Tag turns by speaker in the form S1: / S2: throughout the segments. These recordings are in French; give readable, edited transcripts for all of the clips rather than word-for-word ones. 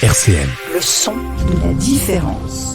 S1: RCN.
S2: Le son de la différence.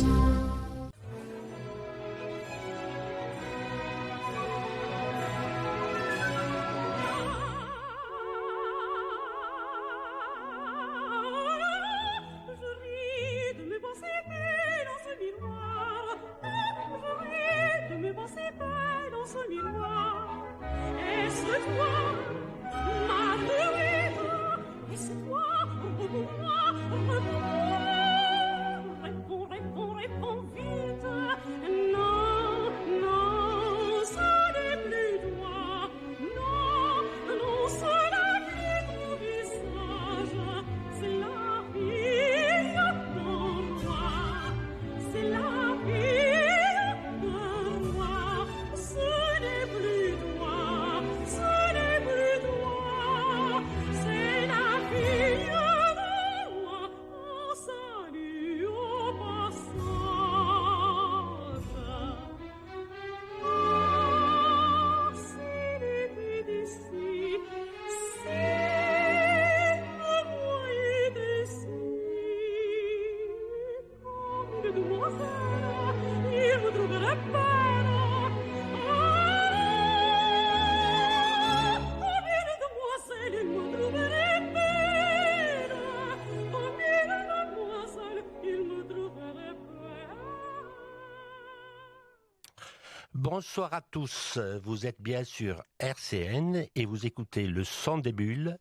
S3: Bonsoir à tous, vous êtes bien sur RCN et vous écoutez Le Son des Bulles,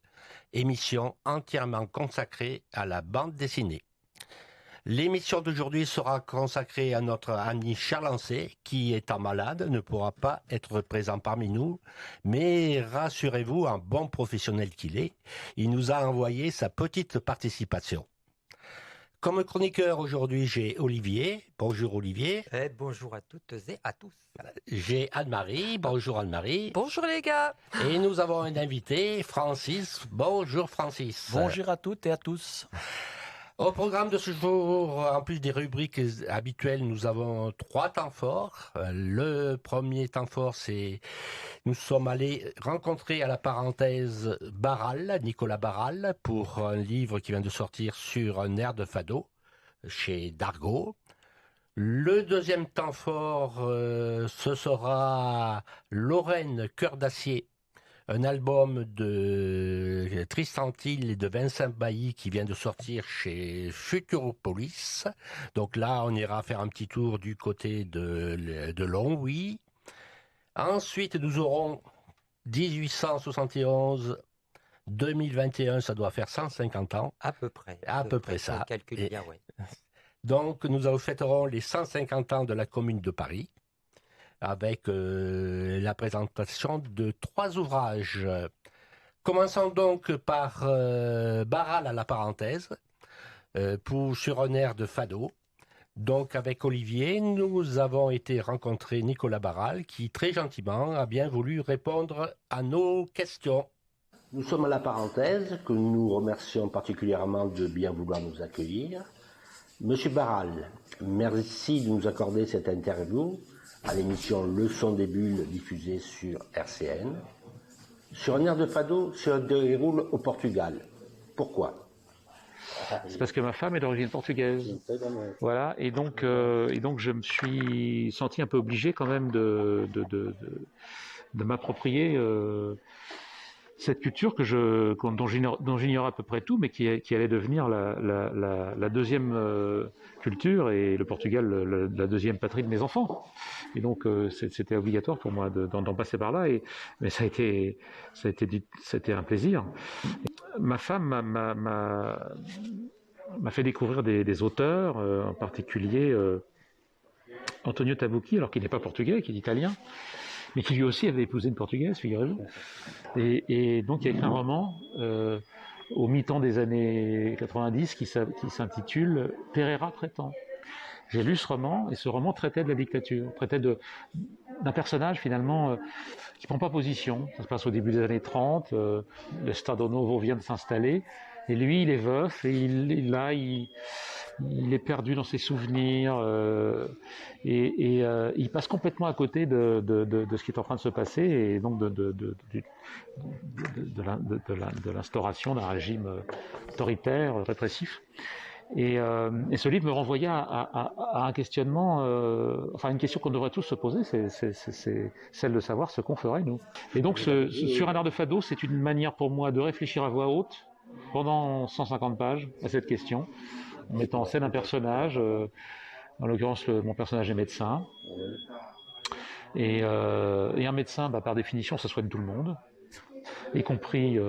S3: émission entièrement consacrée à la bande dessinée. L'émission d'aujourd'hui sera consacrée à notre ami Charles Ancet, qui étant malade ne pourra pas être présent parmi nous, mais rassurez-vous, un bon professionnel qu'il est, il nous a envoyé sa petite participation. Comme chroniqueur aujourd'hui, j'ai Olivier. Bonjour Olivier.
S4: Bonjour à toutes et à tous.
S3: J'ai Anne-Marie. Bonjour Anne-Marie.
S5: Bonjour les gars.
S3: Et nous avons un invité, Francis. Bonjour Francis.
S6: Bonjour à toutes et à tous.
S3: Au programme de ce jour, en plus des rubriques habituelles, nous avons 3 temps forts. Le premier temps fort, c'est nous sommes allés rencontrer à la parenthèse Barral, Nicolas Barral, pour un livre qui vient de sortir sur un air de fado chez Dargaud. Le deuxième temps fort, ce sera Lorraine Cœur d'Acier, un album de Tristan Till et de Vincent Bailly qui vient de sortir chez Futuropolis. Donc là, on ira faire un petit tour du côté de Longwy. Ensuite, nous aurons 1871, 2021, ça doit faire 150 ans.
S4: À peu près.
S3: À peu près ça.
S4: On calcule bien, oui.
S3: Donc, nous fêterons les 150 ans de la Commune de Paris, avec la présentation de 3 ouvrages. Commençons donc par Barral à la parenthèse, sur un air de fado. Donc avec Olivier, nous avons été rencontrer Nicolas Barral, qui très gentiment a bien voulu répondre à nos questions. Nous sommes à la parenthèse, que nous remercions particulièrement de bien vouloir nous accueillir. Monsieur Barral, merci de nous accorder cette interview à l'émission Le Son des Bulles diffusée sur RCN. Sur un air de fado se déroule au Portugal. Pourquoi ?
S7: C'est parce que ma femme est d'origine portugaise. Voilà, et donc je me suis senti un peu obligé quand même de m'approprier cette culture dont j'ignorais à peu près tout, mais qui allait devenir la deuxième culture, et le Portugal la deuxième patrie de mes enfants. Et donc c'était obligatoire pour moi d'en passer par là, mais ça a été un plaisir. Ma femme m'a fait découvrir des auteurs, en particulier Antonio Tabucchi, alors qu'il n'est pas portugais, qu'il est italien, mais qui lui aussi avait épousé une portugaise, figurez-vous. Et donc il a écrit un roman au mi-temps des années 90 qui s'intitule Pereira prétend. J'ai lu ce roman, et ce roman traitait de la dictature, traitait d'un personnage finalement qui ne prend pas position. Ça se passe au début des années 30, le Estado Novo vient de s'installer, et lui il est veuf, et il est perdu dans ses souvenirs, et il passe complètement à côté de ce qui est en train de se passer, et donc de l'instauration d'un régime autoritaire, répressif. Et ce livre me renvoyait à un questionnement, enfin une question qu'on devrait tous se poser, c'est celle de savoir ce qu'on ferait nous. Et donc sur un art de fado, c'est une manière pour moi de réfléchir à voix haute pendant 150 pages à cette question, en mettant en scène un personnage, en l'occurrence mon personnage est médecin, et un médecin, par définition, ça soigne tout le monde, y compris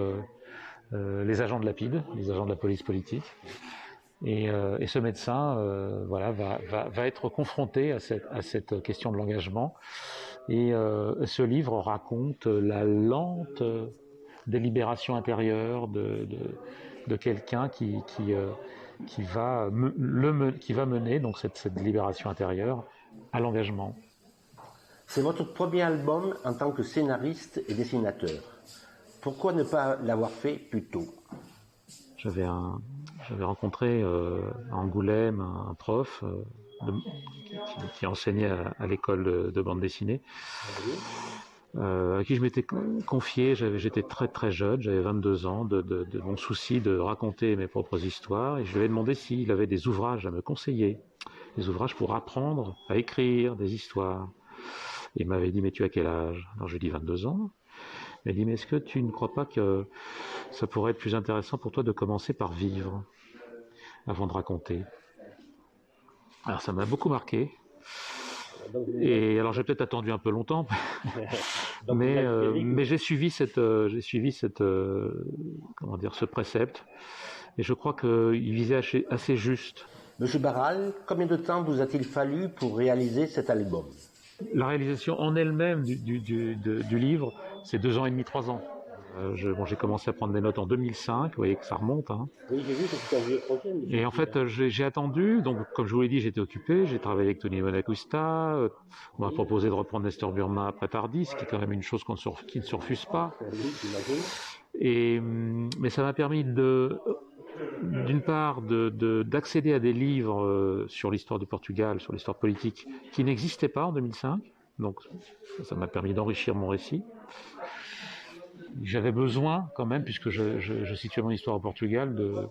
S7: les agents de la PID, les agents de la police politique. Et ce médecin va être confronté à cette question de l'engagement. Et ce livre raconte la lente délibération intérieure de quelqu'un qui va mener donc cette délibération intérieure à l'engagement.
S3: C'est votre premier album en tant que scénariste et dessinateur. Pourquoi ne pas l'avoir fait plus tôt ?
S7: J'avais rencontré à Angoulême un prof qui enseignait à l'école de bande dessinée, à qui je m'étais confié. J'étais très très jeune, j'avais 22 ans, de mon souci de raconter mes propres histoires, et je lui avais demandé s'il avait des ouvrages à me conseiller, des ouvrages pour apprendre à écrire des histoires. Il m'avait dit: mais tu as quel âge? Alors je lui ai dit 22 ans. Il m'a dit: mais est-ce que tu ne crois pas que ça pourrait être plus intéressant pour toi de commencer par vivre avant de raconter? Alors ça m'a beaucoup marqué. Et alors j'ai peut-être attendu un peu longtemps, mais j'ai suivi ce précepte, et je crois qu'il visait assez juste.
S3: Monsieur Barral, combien de temps vous a-t-il fallu pour réaliser cet album ?
S7: La réalisation en elle-même du livre, c'est 2 ans et demi, 3 ans. J'ai commencé à prendre des notes en 2005, vous voyez que ça remonte. Hein.
S3: Oui, j'ai vu que c'était un vieux projet.
S7: Et en fait, j'ai attendu, donc comme je vous l'ai dit, j'étais occupé, j'ai travaillé avec Tony Monacusta, on m'a proposé de reprendre Nestor Burma après Tardis, ce qui est quand même une chose qui ne se refuse pas. Mais ça m'a permis d'une part d'accéder à des livres sur l'histoire du Portugal, sur l'histoire politique, qui n'existaient pas en 2005, donc ça m'a permis d'enrichir mon récit. J'avais besoin quand même, puisque je situais mon histoire au Portugal, de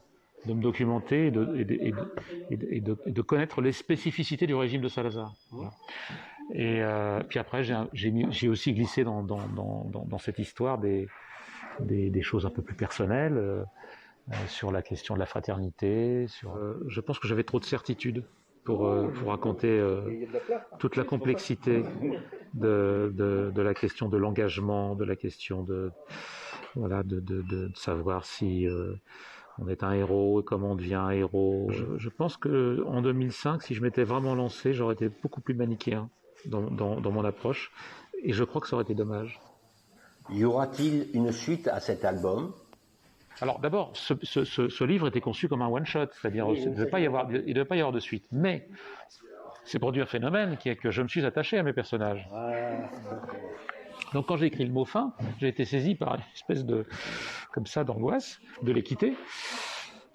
S7: me documenter et de connaître les spécificités du régime de Salazar. Voilà. Et puis après, j'ai aussi glissé dans cette histoire des choses un peu plus personnelles, sur la question de la fraternité. Je pense que j'avais trop de certitudes pour raconter toute la complexité de la question de l'engagement, de la question de savoir si on est un héros et comment on devient un héros. Je pense qu'en 2005, si je m'étais vraiment lancé, j'aurais été beaucoup plus manichéen dans mon approche, et je crois que ça aurait été dommage.
S3: Y aura-t-il une suite à cet album ?
S7: Alors d'abord, ce livre était conçu comme un one-shot, c'est-à-dire il ne devait pas y avoir de suite. Mais c'est produit un phénomène qui est que je me suis attaché à mes personnages. Donc quand j'ai écrit le mot fin, j'ai été saisi par une espèce d'angoisse de les quitter.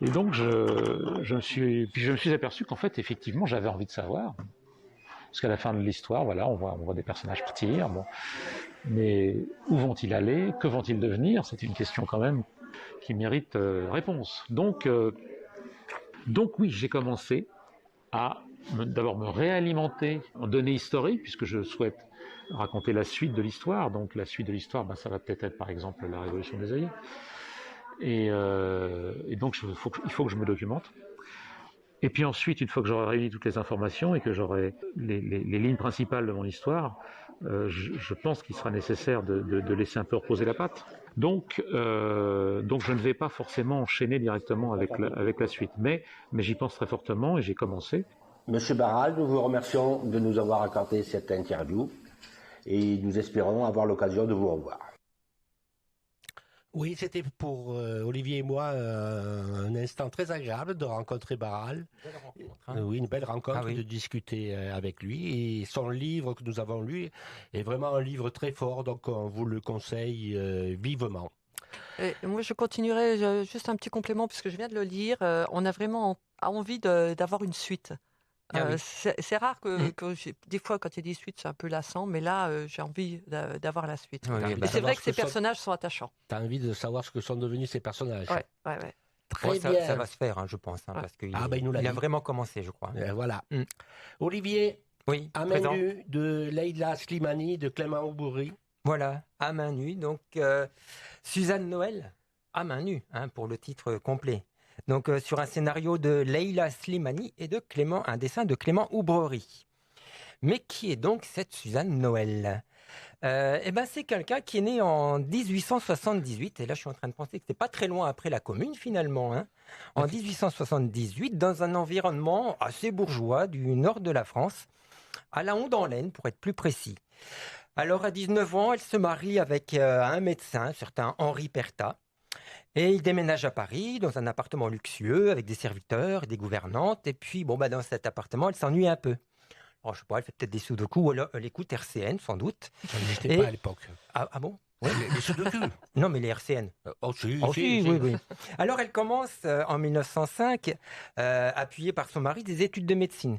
S7: Et donc je me suis aperçu qu'en fait, effectivement, j'avais envie de savoir. Parce qu'à la fin de l'histoire, voilà, on voit des personnages partir. Bon. Mais où vont-ils aller? Que vont-ils devenir? C'est une question quand même qui mérite réponse. Donc oui, j'ai commencé à d'abord me réalimenter en données historiques, puisque je souhaite raconter la suite de l'histoire. Donc la suite de l'histoire, ça va peut-être être par exemple la Révolution des œillets. Et donc il faut que je me documente. Et puis ensuite, une fois que j'aurai réuni toutes les informations et que j'aurai les lignes principales de mon histoire, je pense qu'il sera nécessaire de laisser un peu reposer la patte. Donc je ne vais pas forcément enchaîner directement avec la suite. Mais j'y pense très fortement et j'ai commencé.
S3: Monsieur Barral, nous vous remercions de nous avoir accordé cette interview et nous espérons avoir l'occasion de vous revoir. Oui, c'était pour Olivier et moi un instant très agréable de rencontrer Barral.
S4: Belle rencontre, hein.
S3: Oui, une belle rencontre, de discuter avec lui. Et son livre que nous avons lu est vraiment un livre très fort, donc on vous le conseille vivement.
S1: Moi, je continuerai juste un petit complément, puisque je viens de le lire. On a vraiment envie d'avoir une suite. Oui. C'est rare que des fois, quand il y a des suites, c'est un peu lassant, mais là, j'ai envie d'avoir la suite. Oui, et c'est vrai que ces personnages sont attachants.
S3: Tu as envie de savoir ce que sont devenus ces personnages.
S1: Ouais.
S3: Très
S4: Ça
S3: bien.
S4: va se faire, hein, je pense, hein,
S1: Ah.
S4: parce qu'il
S3: Il nous l'a
S4: il a
S3: dit.
S4: vraiment commencé, je crois.
S3: Voilà.
S4: Mm.
S3: Olivier,
S4: Oui,
S3: à main
S4: présent.
S3: nue de Leïla Slimani, de Clément Aubry.
S4: Voilà, à main nue. Donc, Suzanne Noël, à main nue, hein, pour le titre complet. Donc, sur un scénario de Leïla Slimani et un dessin de Clément Aubry. Mais qui est donc cette Suzanne Noël? C'est quelqu'un qui est né en 1878, et là je suis en train de penser que c'est pas très loin après la Commune finalement, hein. En 1878, dans un environnement assez bourgeois du nord de la France, à La Honde-en-Laine pour être plus précis. Alors à 19 ans, elle se marie avec un médecin, un certain Henri Pertat, et il déménage à Paris dans un appartement luxueux avec des serviteurs, des gouvernantes, et puis dans cet appartement, elle s'ennuie un peu. Alors, je sais pas, elle fait peut-être des sudoku ou elle écoute RCN sans doute.
S3: Ça n'existait pas à l'époque.
S4: Ah bon?
S3: Les sudoku.
S4: Non, mais les RCN.
S3: Oh, si,
S4: Oh,
S3: si,
S4: si,
S3: si.
S4: oui. Alors, elle commence en 1905, appuyée par son mari, des études de médecine.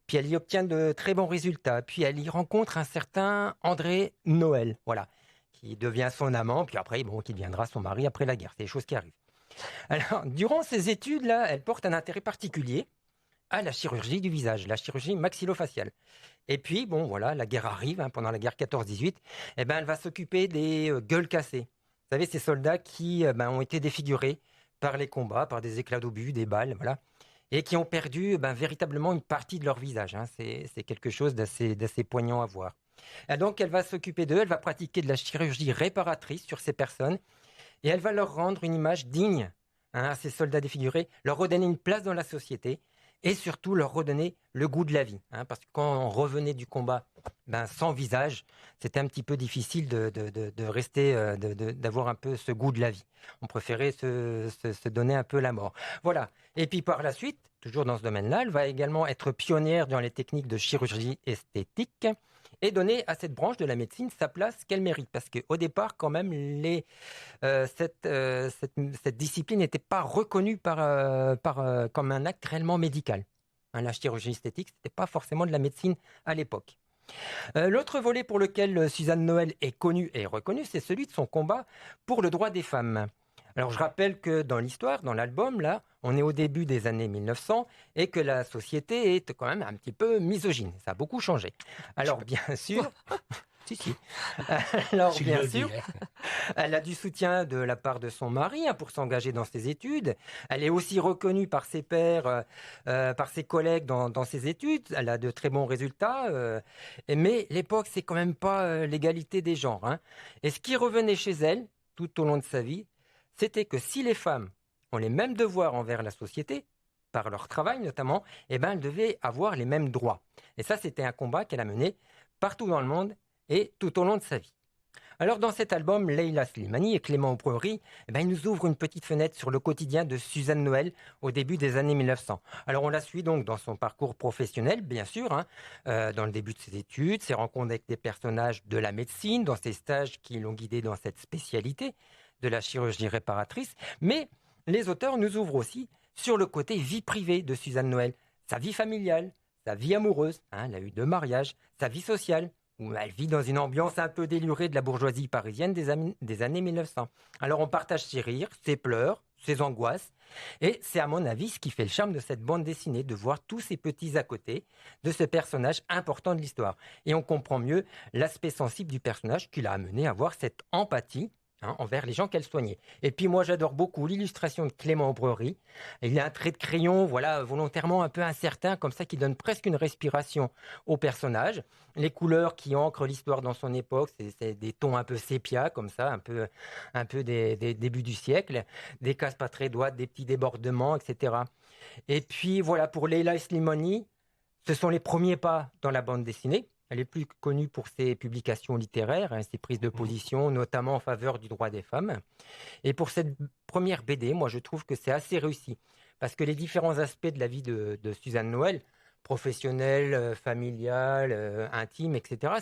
S4: Puis elle y obtient de très bons résultats. Puis elle y rencontre un certain André Noël, voilà, qui devient son amant, puis après, qui deviendra son mari après la guerre. C'est des choses qui arrivent. Alors, durant ces études-là, elle porte un intérêt particulier à la chirurgie du visage, la chirurgie maxillofaciale. Et puis, la guerre arrive, hein, pendant la guerre 14-18, elle va s'occuper des gueules cassées. Vous savez, ces soldats qui ont été défigurés par les combats, par des éclats d'obus, des balles, voilà, et qui ont perdu véritablement une partie de leur visage, hein. C'est quelque chose d'assez poignant à voir. Et donc, elle va s'occuper d'eux, elle va pratiquer de la chirurgie réparatrice sur ces personnes, et elle va leur rendre une image digne, hein, à ces soldats défigurés, leur redonner une place dans la société, et surtout leur redonner le goût de la vie, hein, parce que quand on revenait du combat sans visage, c'était un petit peu difficile de rester, d'avoir un peu ce goût de la vie. On préférait se donner un peu la mort. Voilà. Et puis par la suite, toujours dans ce domaine-là, elle va également être pionnière dans les techniques de chirurgie esthétique et donner à cette branche de la médecine sa place qu'elle mérite. Parce qu'au départ, quand même, cette discipline n'était pas reconnue comme un acte réellement médical. Hein, la chirurgie esthétique, ce n'était pas forcément de la médecine à l'époque. L'autre volet pour lequel Suzanne Noël est connue et reconnue, c'est celui de son combat pour le droit des femmes. Alors je rappelle que dans l'histoire, dans l'album, là, on est au début des années 1900 et que la société est quand même un petit peu misogyne. Ça a beaucoup changé. Alors bien sûr... Si. Alors bien sûr, elle a du soutien de la part de son mari, hein, pour s'engager dans ses études. Elle est aussi reconnue par ses pairs, par ses collègues dans ses études. Elle a de très bons résultats. Mais l'époque, c'est quand même pas l'égalité des genres, hein. Et ce qui revenait chez elle, tout au long de sa vie, c'était que si les femmes ont les mêmes devoirs envers la société, par leur travail notamment, elles devaient avoir les mêmes droits. Et ça, c'était un combat qu'elle a mené partout dans le monde et tout au long de sa vie. Alors dans cet album, Leïla Slimani et Clément Aubry, ils nous ouvrent une petite fenêtre sur le quotidien de Suzanne Noël au début des années 1900. Alors on la suit donc dans son parcours professionnel, bien sûr, hein, dans le début de ses études, ses rencontres avec des personnages de la médecine, dans ses stages qui l'ont guidée dans cette spécialité de la chirurgie réparatrice, mais les auteurs nous ouvrent aussi sur le côté vie privée de Suzanne Noël, sa vie familiale, sa vie amoureuse, hein, elle a eu 2 mariages, sa vie sociale, où elle vit dans une ambiance un peu délurée de la bourgeoisie parisienne des années 1900. Alors on partage ses rires, ses pleurs, ses angoisses, et c'est à mon avis ce qui fait le charme de cette bande dessinée, de voir tous ces petits à côté de ce personnage important de l'histoire. Et on comprend mieux l'aspect sensible du personnage qui l'a amené à avoir cette empathie, hein, envers les gens qu'elle soignait. Et puis moi j'adore beaucoup l'illustration de Clément Aubry. Il a un trait de crayon, voilà, volontairement un peu incertain, comme ça, qui donne presque une respiration au personnage. Les couleurs qui ancrent l'histoire dans son époque, c'est des tons un peu sépia, comme ça, un peu des débuts du siècle, des cases pas très droites, des petits débordements, etc. Et puis voilà, pour Leïla Slimani, ce sont les premiers pas dans la bande dessinée. Elle est plus connue pour ses publications littéraires, hein, ses prises de position, notamment en faveur du droit des femmes. Et pour cette première BD, moi, je trouve que c'est assez réussi. Parce que les différents aspects de la vie de Suzanne Noël, professionnelle, familiale, intime, etc.,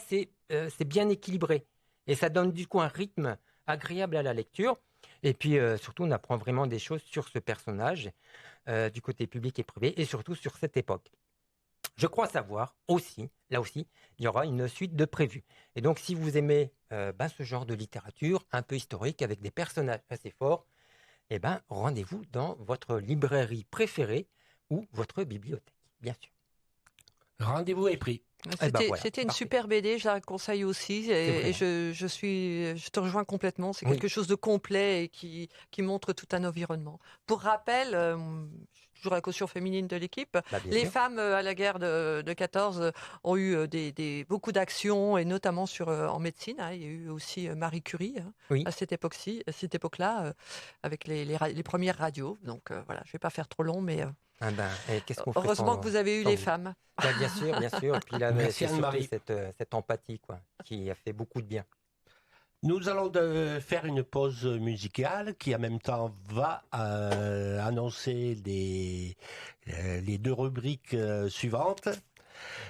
S4: c'est bien équilibré. Et ça donne du coup un rythme agréable à la lecture. Et puis, surtout, on apprend vraiment des choses sur ce personnage, du côté public et privé, et surtout sur cette époque. Je crois savoir aussi, là aussi, il y aura une suite de prévues. Et donc, si vous aimez ce genre de littérature un peu historique avec des personnages assez forts, eh ben, rendez-vous dans votre librairie préférée ou votre bibliothèque, bien sûr.
S3: Rendez-vous est pris.
S1: C'était une super BD, je la conseille aussi. Et je te rejoins complètement. C'est quelque chose de complet et qui montre tout un environnement. Pour rappel, toujours la caution féminine de l'équipe, les femmes à la guerre de 14 ont eu beaucoup d'actions, et notamment en médecine. Il y a eu aussi Marie Curie à cette époque-là, avec les premières radios. Donc voilà, je ne vais pas faire trop long, mais...
S4: qu'est-ce qu'on fait
S1: heureusement que vous avez eu les femmes.
S4: Bien sûr. Et puis là, c'est surtout cette empathie qui a fait beaucoup de bien.
S3: Nous allons faire une pause musicale qui en même temps va annoncer les 2 rubriques suivantes.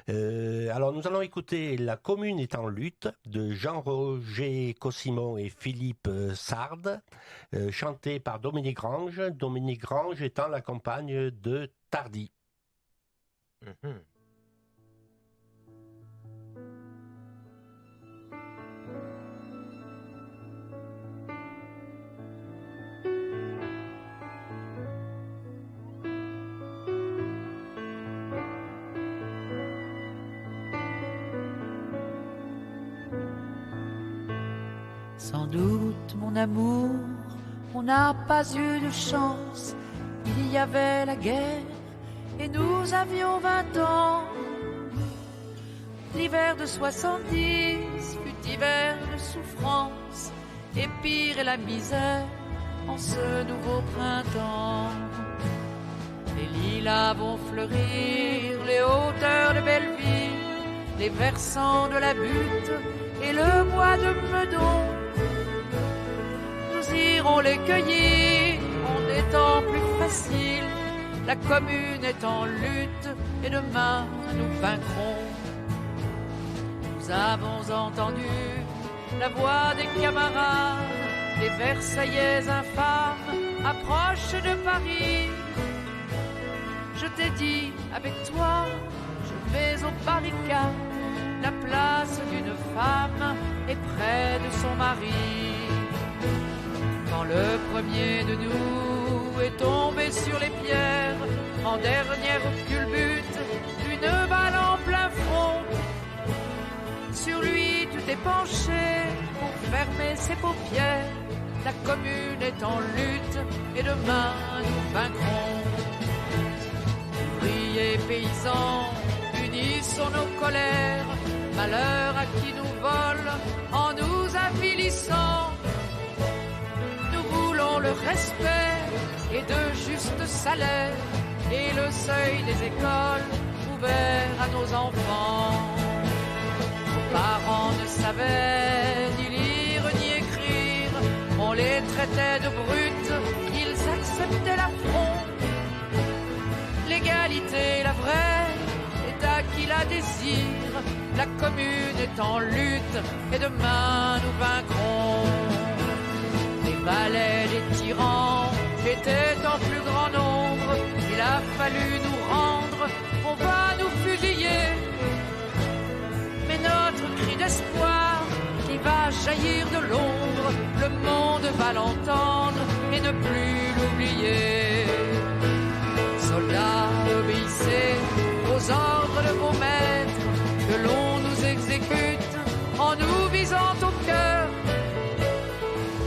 S3: Alors nous allons écouter La commune est en lutte de Jean-Roger Cossimon et Philippe Sard, chanté par Dominique Grange. Dominique Grange étant la compagne de Tardy.
S5: Sans doute, mon amour, on n'a pas eu de chance. Il y avait la guerre et nous avions 20 ans. L'hiver de 70 fut hiver de souffrance, et pire est la misère en ce nouveau printemps. Les lilas vont fleurir, les hauteurs de Belleville, les versants de la Butte et le bois de Meudon. Nous irons les cueillir en des temps plus faciles. La commune est en lutte et demain nous vaincrons. Nous avons entendu la voix des camarades, les Versaillais infâmes approchent de Paris. Je t'ai dit, avec toi, je vais aux barricades. La place d'une femme est près de son mari. Quand le premier de nous est tombé sur les pierres, en dernière culbute, une balle en plein front. Sur lui tu t'es penché pour fermer ses paupières. La commune est en lutte et demain nous vaincrons. Ouvriers, paysans, unissons nos colères. Malheur à qui nous vole en nous avilissant. Nous voulons le respect et de justes salaires et le seuil des écoles ouvert à nos enfants. Nos parents ne savaient ni lire ni écrire, on les traitait de brutes, ils acceptaient l'affront. L'égalité, la vraie, est à qui la désire. La commune est en lutte et demain nous vaincrons. Les valets des tyrans étaient en plus grand nombre. Il a fallu nous rendre, on va nous fusiller. Mais notre cri d'espoir qui va jaillir de l'ombre, le monde va l'entendre et ne plus l'oublier. Soldats, obéissez aux ordres de vos maîtres, que l'on nous exécute en nous visant au cœur.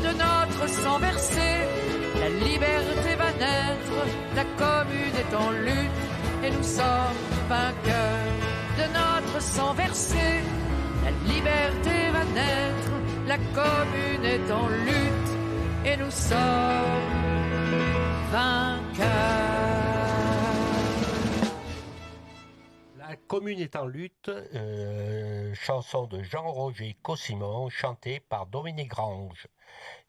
S5: De notre sang versé, la liberté va naître. La commune est en lutte et nous sommes vainqueurs. De notre sang versé, la liberté va naître. La commune est en lutte et nous sommes vainqueurs.
S3: La commune est en lutte, chanson de Jean-Roger Cossimon, chantée par Dominique Grange.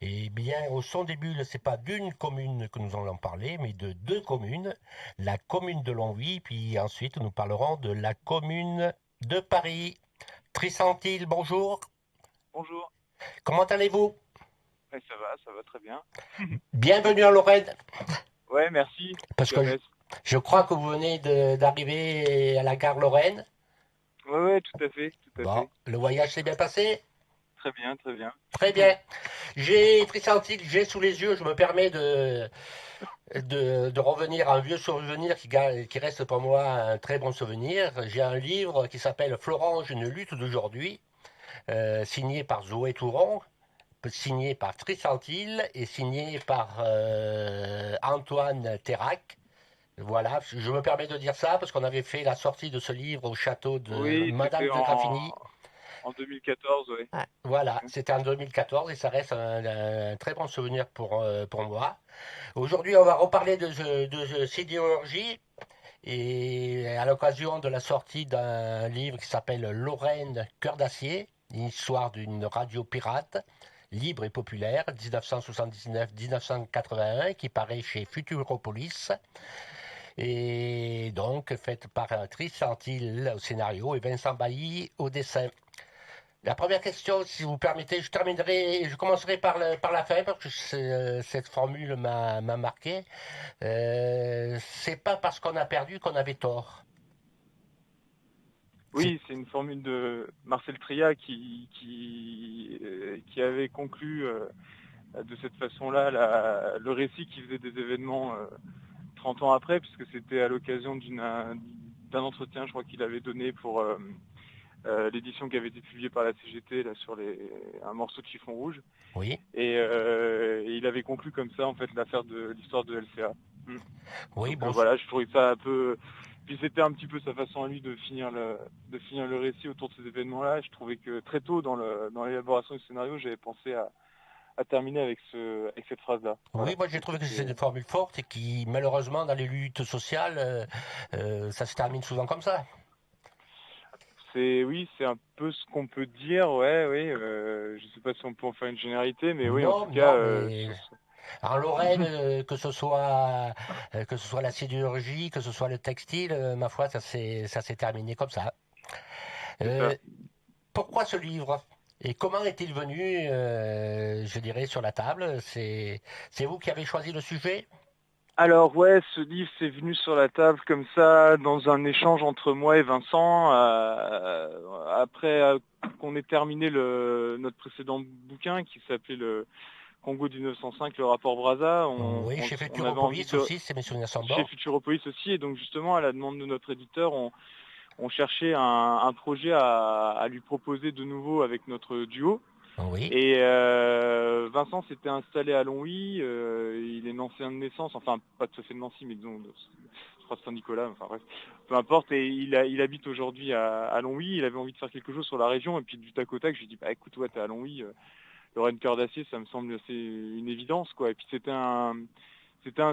S3: Eh bien, au son des bulles, c'est pas d'une commune que nous allons parler, mais de 2 communes. La commune de Longwy, puis ensuite nous parlerons de la commune de Paris. Tristan-Til, bonjour.
S6: Bonjour.
S3: Comment allez-vous?
S6: Ça va très bien.
S3: Bienvenue en Lorraine.
S6: Ouais, merci.
S3: Parce que je crois que vous venez d'arriver à la gare Lorraine.
S6: Ouais, tout à fait.
S3: Le voyage s'est bien passé?
S6: très bien, très bien.
S3: Très bien. J'ai Tricentil, j'ai sous les yeux, je me permets de revenir à un vieux souvenir qui reste pour moi un très bon souvenir. J'ai un livre qui s'appelle Florange, une lutte d'aujourd'hui, signé par Zoé Touron, signé par Tricentil et signé par Antoine Terrac. Voilà, je me permets de dire ça parce qu'on avait fait la sortie de ce livre au château de
S6: Oui,
S3: Madame
S6: c'était
S3: de Graffigny.
S6: en 2014, oui.
S3: Ouais. Voilà, c'était en 2014 et ça reste un très bon souvenir pour moi. Aujourd'hui, on va reparler de sidérurgie et à l'occasion de la sortie d'un livre qui s'appelle Lorraine, cœur d'acier, une histoire d'une radio pirate, libre et populaire, 1979-1981, qui paraît chez Futuropolis. Et donc faite par Tricentil au scénario et Vincent Bailly au dessin. La première question, si vous permettez, je commencerai par la fin parce que cette formule m'a marqué. C'est pas parce qu'on a perdu qu'on avait tort.
S6: Oui, c'est une formule de Marcel Tria qui avait conclu de cette façon-là le récit qui faisait des événements 30 ans après, puisque c'était à l'occasion d'un entretien, je crois qu'il avait donné pour l'édition qui avait été publiée par la CGT là, sur un morceau de chiffon rouge.
S3: Oui.
S6: Et il avait conclu comme ça, en fait, l'histoire de LCA.
S3: Oui,
S6: donc
S3: bon.
S6: Voilà, je trouvais ça un peu... Puis c'était un petit peu sa façon à lui de finir le récit autour de ces événements-là. Je trouvais que très tôt dans l'élaboration du scénario, j'avais pensé à terminer avec cette phrase-là. Voilà.
S3: Oui, moi j'ai trouvé que c'est une formule forte et qui, malheureusement, dans les luttes sociales, ça se termine souvent comme ça.
S6: C'est un peu ce qu'on peut dire, ouais, oui. Je sais pas si on peut en faire une généralité, mais oui, en tout cas.
S3: En Lorraine, que ce soit la sidérurgie, que ce soit le textile, ma foi, ça s'est terminé comme ça. Pourquoi ce livre? Et comment est-il venu, je dirais, sur la table? C'est vous qui avez choisi le sujet?
S6: Alors ouais, ce livre c'est venu sur la table comme ça, dans un échange entre moi et Vincent, après qu'on ait terminé notre précédent bouquin qui s'appelait le Congo du 1905, le rapport Brazza.
S3: Oui, chez Futuropolis aussi, c'est mes souvenirs sont bons.
S6: Chez Futuropolis aussi, et donc justement à la demande de notre éditeur, on cherchait un projet à lui proposer de nouveau avec notre duo.
S3: Oui.
S6: Et Vincent s'était installé à Longwy, il est nancéen de naissance, enfin pas tout à fait de Nancy, mais disons, je crois de Saint-Nicolas, enfin bref, peu importe, et il habite aujourd'hui à Longwy, il avait envie de faire quelque chose sur la région, et puis du tac au tac, je lui ai dit, bah écoute, ouais, t'es à Longwy, Lorraine Cœur d'Acier, ça me semble assez une évidence, quoi. Et puis c'était un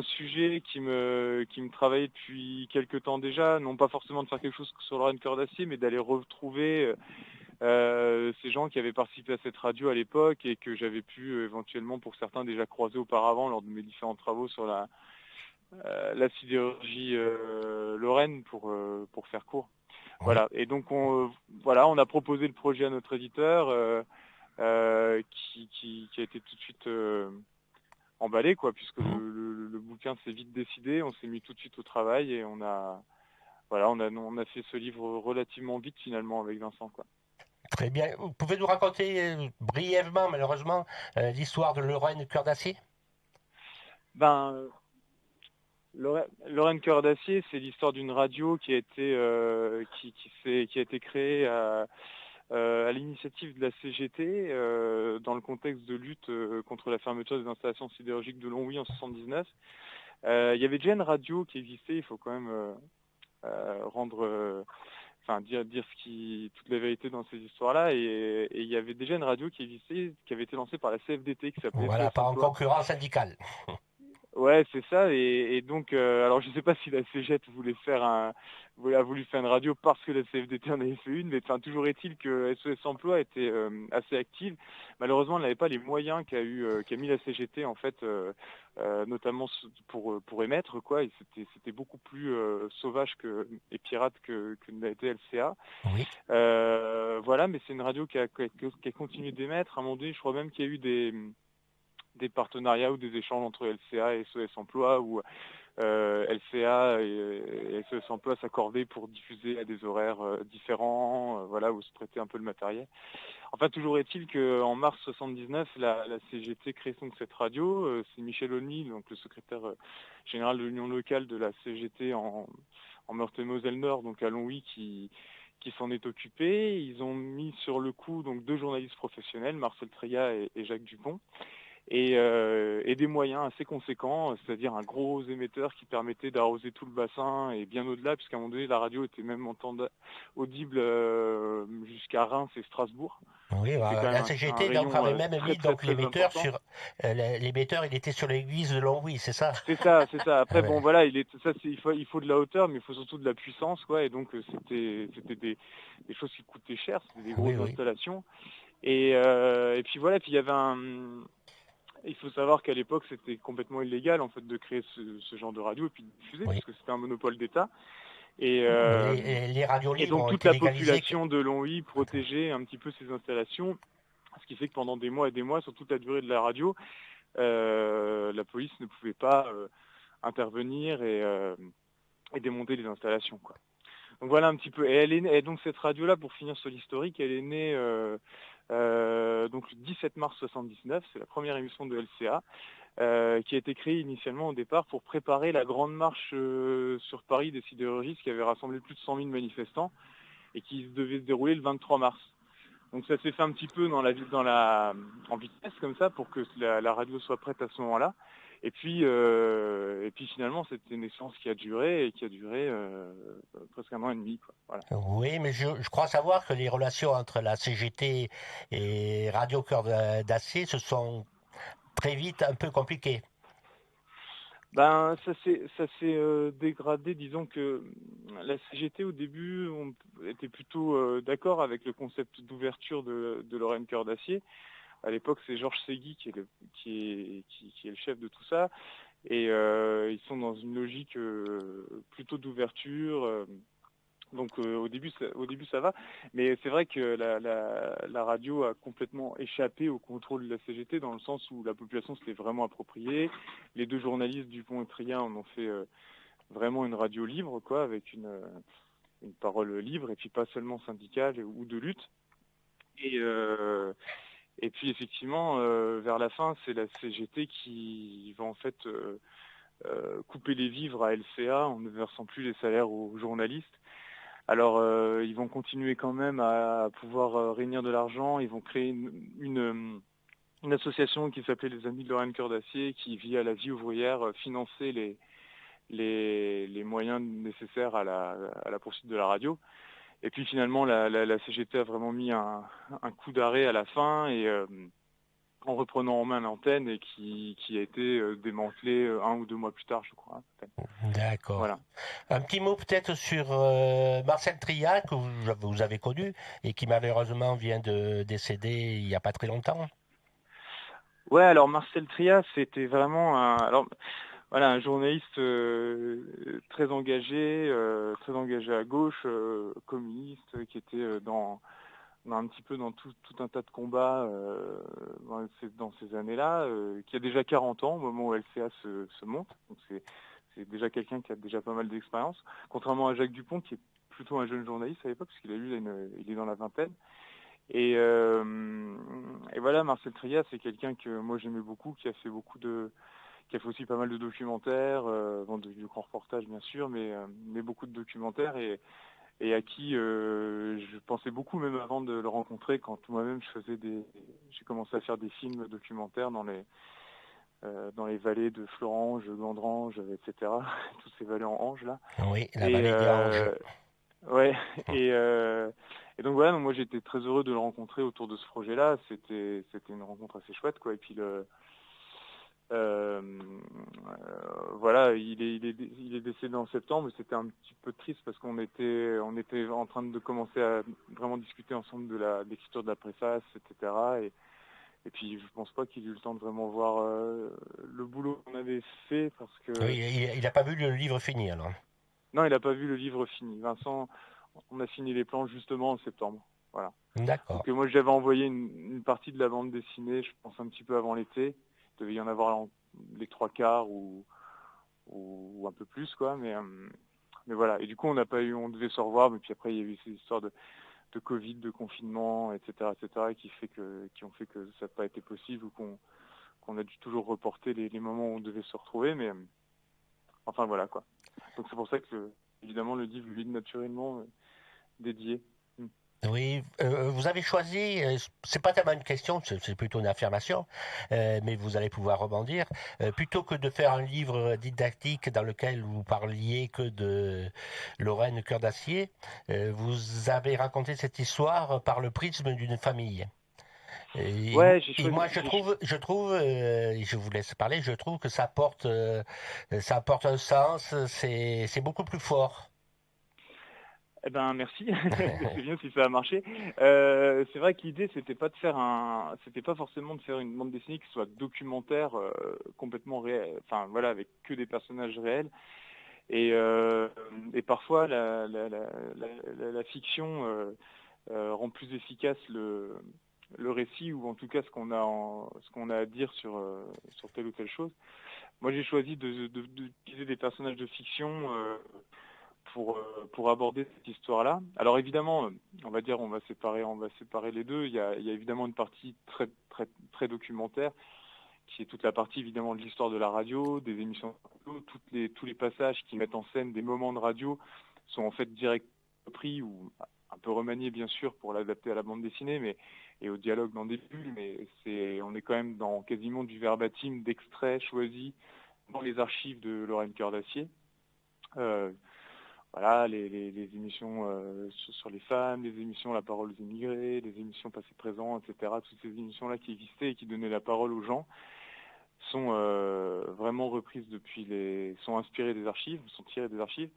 S6: sujet qui me travaillait depuis quelques temps déjà, non pas forcément de faire quelque chose sur Lorraine Cœur d'Acier, mais d'aller retrouver ces gens qui avaient participé à cette radio à l'époque et que j'avais pu éventuellement pour certains déjà croiser auparavant lors de mes différents travaux sur la sidérurgie lorraine pour faire court. Voilà. Et donc on a proposé le projet à notre éditeur qui a été tout de suite emballé, quoi, puisque le bouquin s'est vite décidé, on s'est mis tout de suite au travail et on a fait ce livre relativement vite finalement avec Vincent, quoi.
S3: Très bien. Vous pouvez nous raconter brièvement, malheureusement, l'histoire de Lorraine Cœur d'Acier?
S6: Lorraine Cœur d'Acier, c'est l'histoire d'une radio qui a été créée à l'initiative de la CGT dans le contexte de lutte contre la fermeture des installations sidérurgiques de Longwy en 1979. Il y avait déjà une radio qui existait, il faut quand même dire toute la vérité dans ces histoires-là, et il y avait déjà une radio qui existait, qui avait été lancée par la CFDT, qui s'appelait...
S3: Voilà, pas en concurrence syndicale.
S6: Ouais, c'est ça, et donc, alors je sais pas si la CGT a voulu faire une radio parce que la CFDT en avait fait une, mais toujours est-il que SOS Emploi était assez active. Malheureusement, elle n'avait pas les moyens qu'a mis la CGT, en fait, notamment pour émettre, quoi, et c'était beaucoup plus sauvage et pirate que n'a été LCA.
S3: Oui.
S6: Voilà, mais c'est une radio qui a continué d'émettre. À un moment donné, je crois même qu'il y a eu des partenariats ou des échanges entre LCA et SOS Emploi, où LCA et s'emploie à s'accorder pour diffuser à des horaires différents, voilà, où se prêtait un peu le matériel. Enfin, toujours est-il qu'en mars 79, la CGT crée donc cette radio. C'est Michel O'Neill, donc le secrétaire général de l'union locale de la CGT en Meurthe-et-Moselle-Nord, donc à Longwy, qui s'en est occupé. Ils ont mis sur le coup donc 2 journalistes professionnels, Marcel Treillat et Jacques Dupont, et des moyens assez conséquents, c'est-à-dire un gros émetteur qui permettait d'arroser tout le bassin et bien au-delà, puisqu'à un moment donné, la radio était même audible jusqu'à Reims et Strasbourg.
S3: Oui,
S6: C'était quand
S3: la
S6: même un
S3: CGT
S6: rayon
S3: donc avait même
S6: très,
S3: mis
S6: très,
S3: donc
S6: très
S3: l'émetteur
S6: important.
S3: sur l'émetteur, il était sur l'église de Longwy, c'est ça?
S6: C'est ça. Après,
S3: Ah ouais.
S6: bon, voilà, il faut de la hauteur, mais il faut surtout de la puissance, quoi. Et donc, c'était des choses qui coûtaient cher, c'était des grosses
S3: Oui.
S6: installations. Et puis voilà, puis il y avait il faut savoir qu'à l'époque, c'était complètement illégal, en fait, de créer ce genre de radio et puis de diffuser,
S3: Oui.
S6: parce que c'était un monopole d'État. Et,
S3: Les radios
S6: et
S3: libres
S6: donc,
S3: ont
S6: toute
S3: été
S6: la
S3: légalisées.
S6: population de Longwy protégeait un petit peu ces installations, ce qui fait que pendant des mois et des mois, sur toute la durée de la radio, la police ne pouvait pas intervenir et démonter les installations, quoi. Donc voilà un petit peu. Et donc cette radio-là, pour finir sur l'historique, elle est née donc le 17 mars 79. C'est la première émission de LCA qui a été créée initialement au départ pour préparer la grande marche sur Paris des sidérurgistes qui avait rassemblé plus de 100 000 manifestants et qui devait se dérouler le 23 mars. Donc ça s'est fait un petit peu en vitesse comme ça pour que la radio soit prête à ce moment-là. Et puis finalement, c'était une séance qui a duré presque 1 an et demi, quoi. Voilà.
S3: Oui, mais je crois savoir que les relations entre la CGT et Radio Cœur d'Acier se sont très vite un peu compliquées.
S6: Ben ça s'est dégradé. Disons que la CGT au début on était plutôt d'accord avec le concept d'ouverture de Lorraine Cœur d'Acier. À l'époque, c'est Georges Segui qui est le chef de tout ça, et ils sont dans une logique plutôt d'ouverture. Donc au début ça va, mais c'est vrai que la radio a complètement échappé au contrôle de la CGT dans le sens où la population se l'est vraiment appropriée. Les 2 journalistes Dupont et Treillat en ont fait vraiment une radio libre, quoi, avec une parole libre et puis pas seulement syndicale ou de lutte. Et puis effectivement, vers la fin, c'est la CGT qui va en fait couper les vivres à LCA en ne versant plus les salaires aux journalistes. Alors, ils vont continuer quand même à pouvoir réunir de l'argent. Ils vont créer une association qui s'appelait les Amis de Lorraine Cœur d'Acier, qui, via la vie ouvrière, finançait les moyens nécessaires à la poursuite de la radio. Et puis finalement, la CGT a vraiment mis un coup d'arrêt à la fin, et en reprenant en main l'antenne, et qui a été démantelée 1 ou 2 mois plus tard, je crois.
S3: D'accord.
S6: Voilà.
S3: Un petit mot peut-être sur Marcel Treillat, que vous avez connu et qui malheureusement vient de décéder il n'y a pas très longtemps.
S6: Ouais, alors Marcel Treillat, c'était vraiment un journaliste très engagé à gauche, communiste, qui était dans un petit peu dans tout un tas de combats dans ces années-là, qui a déjà 40 ans au moment où LCA se monte. Donc c'est déjà quelqu'un qui a déjà pas mal d'expérience, contrairement à Jacques Dupont, qui est plutôt un jeune journaliste à l'époque, parce qu'il il est dans la vingtaine. Et voilà, Marcel Treillat, c'est quelqu'un que moi j'aimais beaucoup, qui a fait aussi pas mal de documentaires, du grand reportage bien sûr, mais beaucoup de documentaires, et à qui je pensais beaucoup même avant de le rencontrer, quand moi-même j'ai commencé à faire des films documentaires dans les vallées de Florange, Gandrange, etc. Toutes ces vallées en Ange là.
S3: Oui, la vallée des Anges.
S6: Ouais, et donc voilà, moi j'étais très heureux de le rencontrer autour de ce projet-là. C'était une rencontre assez chouette, quoi. Et puis voilà, il est décédé en septembre. C'était un petit peu triste parce qu'on était en train de commencer à vraiment discuter ensemble de l'écriture de la préface, etc. Et puis je pense pas qu'il ait eu le temps de vraiment voir le boulot qu'on avait fait, parce que
S3: Oui, il n'a pas vu le livre fini alors.
S6: non, il n'a pas vu le livre fini. Vincent, on a fini les planches justement en septembre. Voilà.
S3: D'accord.
S6: Donc moi j'avais envoyé une partie de la bande dessinée, je pense un petit peu avant l'été. Il devait y en avoir les 3/4 ou un peu plus, quoi. Mais voilà. Et du coup, on devait se revoir, mais puis après, il y a eu ces histoires de Covid, de confinement, etc., qui ont fait que ça n'a pas été possible ou qu'on a dû toujours reporter les moments où on devait se retrouver, mais enfin voilà quoi. Donc c'est pour ça que évidemment le livre lui est naturellement dédié.
S3: Oui, vous avez choisi, c'est pas tellement une question, c'est plutôt une affirmation, mais vous allez pouvoir rebondir. Plutôt que de faire un livre didactique dans lequel vous parliez que de Lorraine Cœur d'Acier, vous avez raconté cette histoire par le prisme d'une famille.
S6: Ouais, j'ai
S3: Et
S6: choisi.
S3: moi, je trouve, et je vous laisse parler, je trouve que ça apporte un sens, c'est beaucoup plus fort.
S6: Eh ben merci, c'est bien si ça a marché. C'est vrai que l'idée c'était pas forcément de faire une bande dessinée qui soit documentaire complètement réel, enfin voilà, avec que des personnages réels. Et parfois la fiction rend plus efficace le récit ou en tout cas ce qu'on a à dire sur telle ou telle chose. Moi j'ai choisi d'utiliser des personnages de fiction pour aborder cette histoire-là. Alors évidemment, on va séparer les deux. Il y a évidemment une partie très très très documentaire qui est toute la partie évidemment de l'histoire de la radio, des émissions de radio, tous les passages qui mettent en scène des moments de radio sont en fait directement pris ou un peu remaniés bien sûr pour l'adapter à la bande dessinée, et au dialogue dans des bulles, mais on est quand même dans quasiment du verbatim d'extraits choisis dans les archives de Lorraine Cœur d'Acier. Voilà, les émissions sur les femmes, les émissions La parole aux immigrés, les émissions passé-présent, etc. Toutes ces émissions-là qui existaient et qui donnaient la parole aux gens sont vraiment reprises sont inspirées des archives, sont tirées des archives.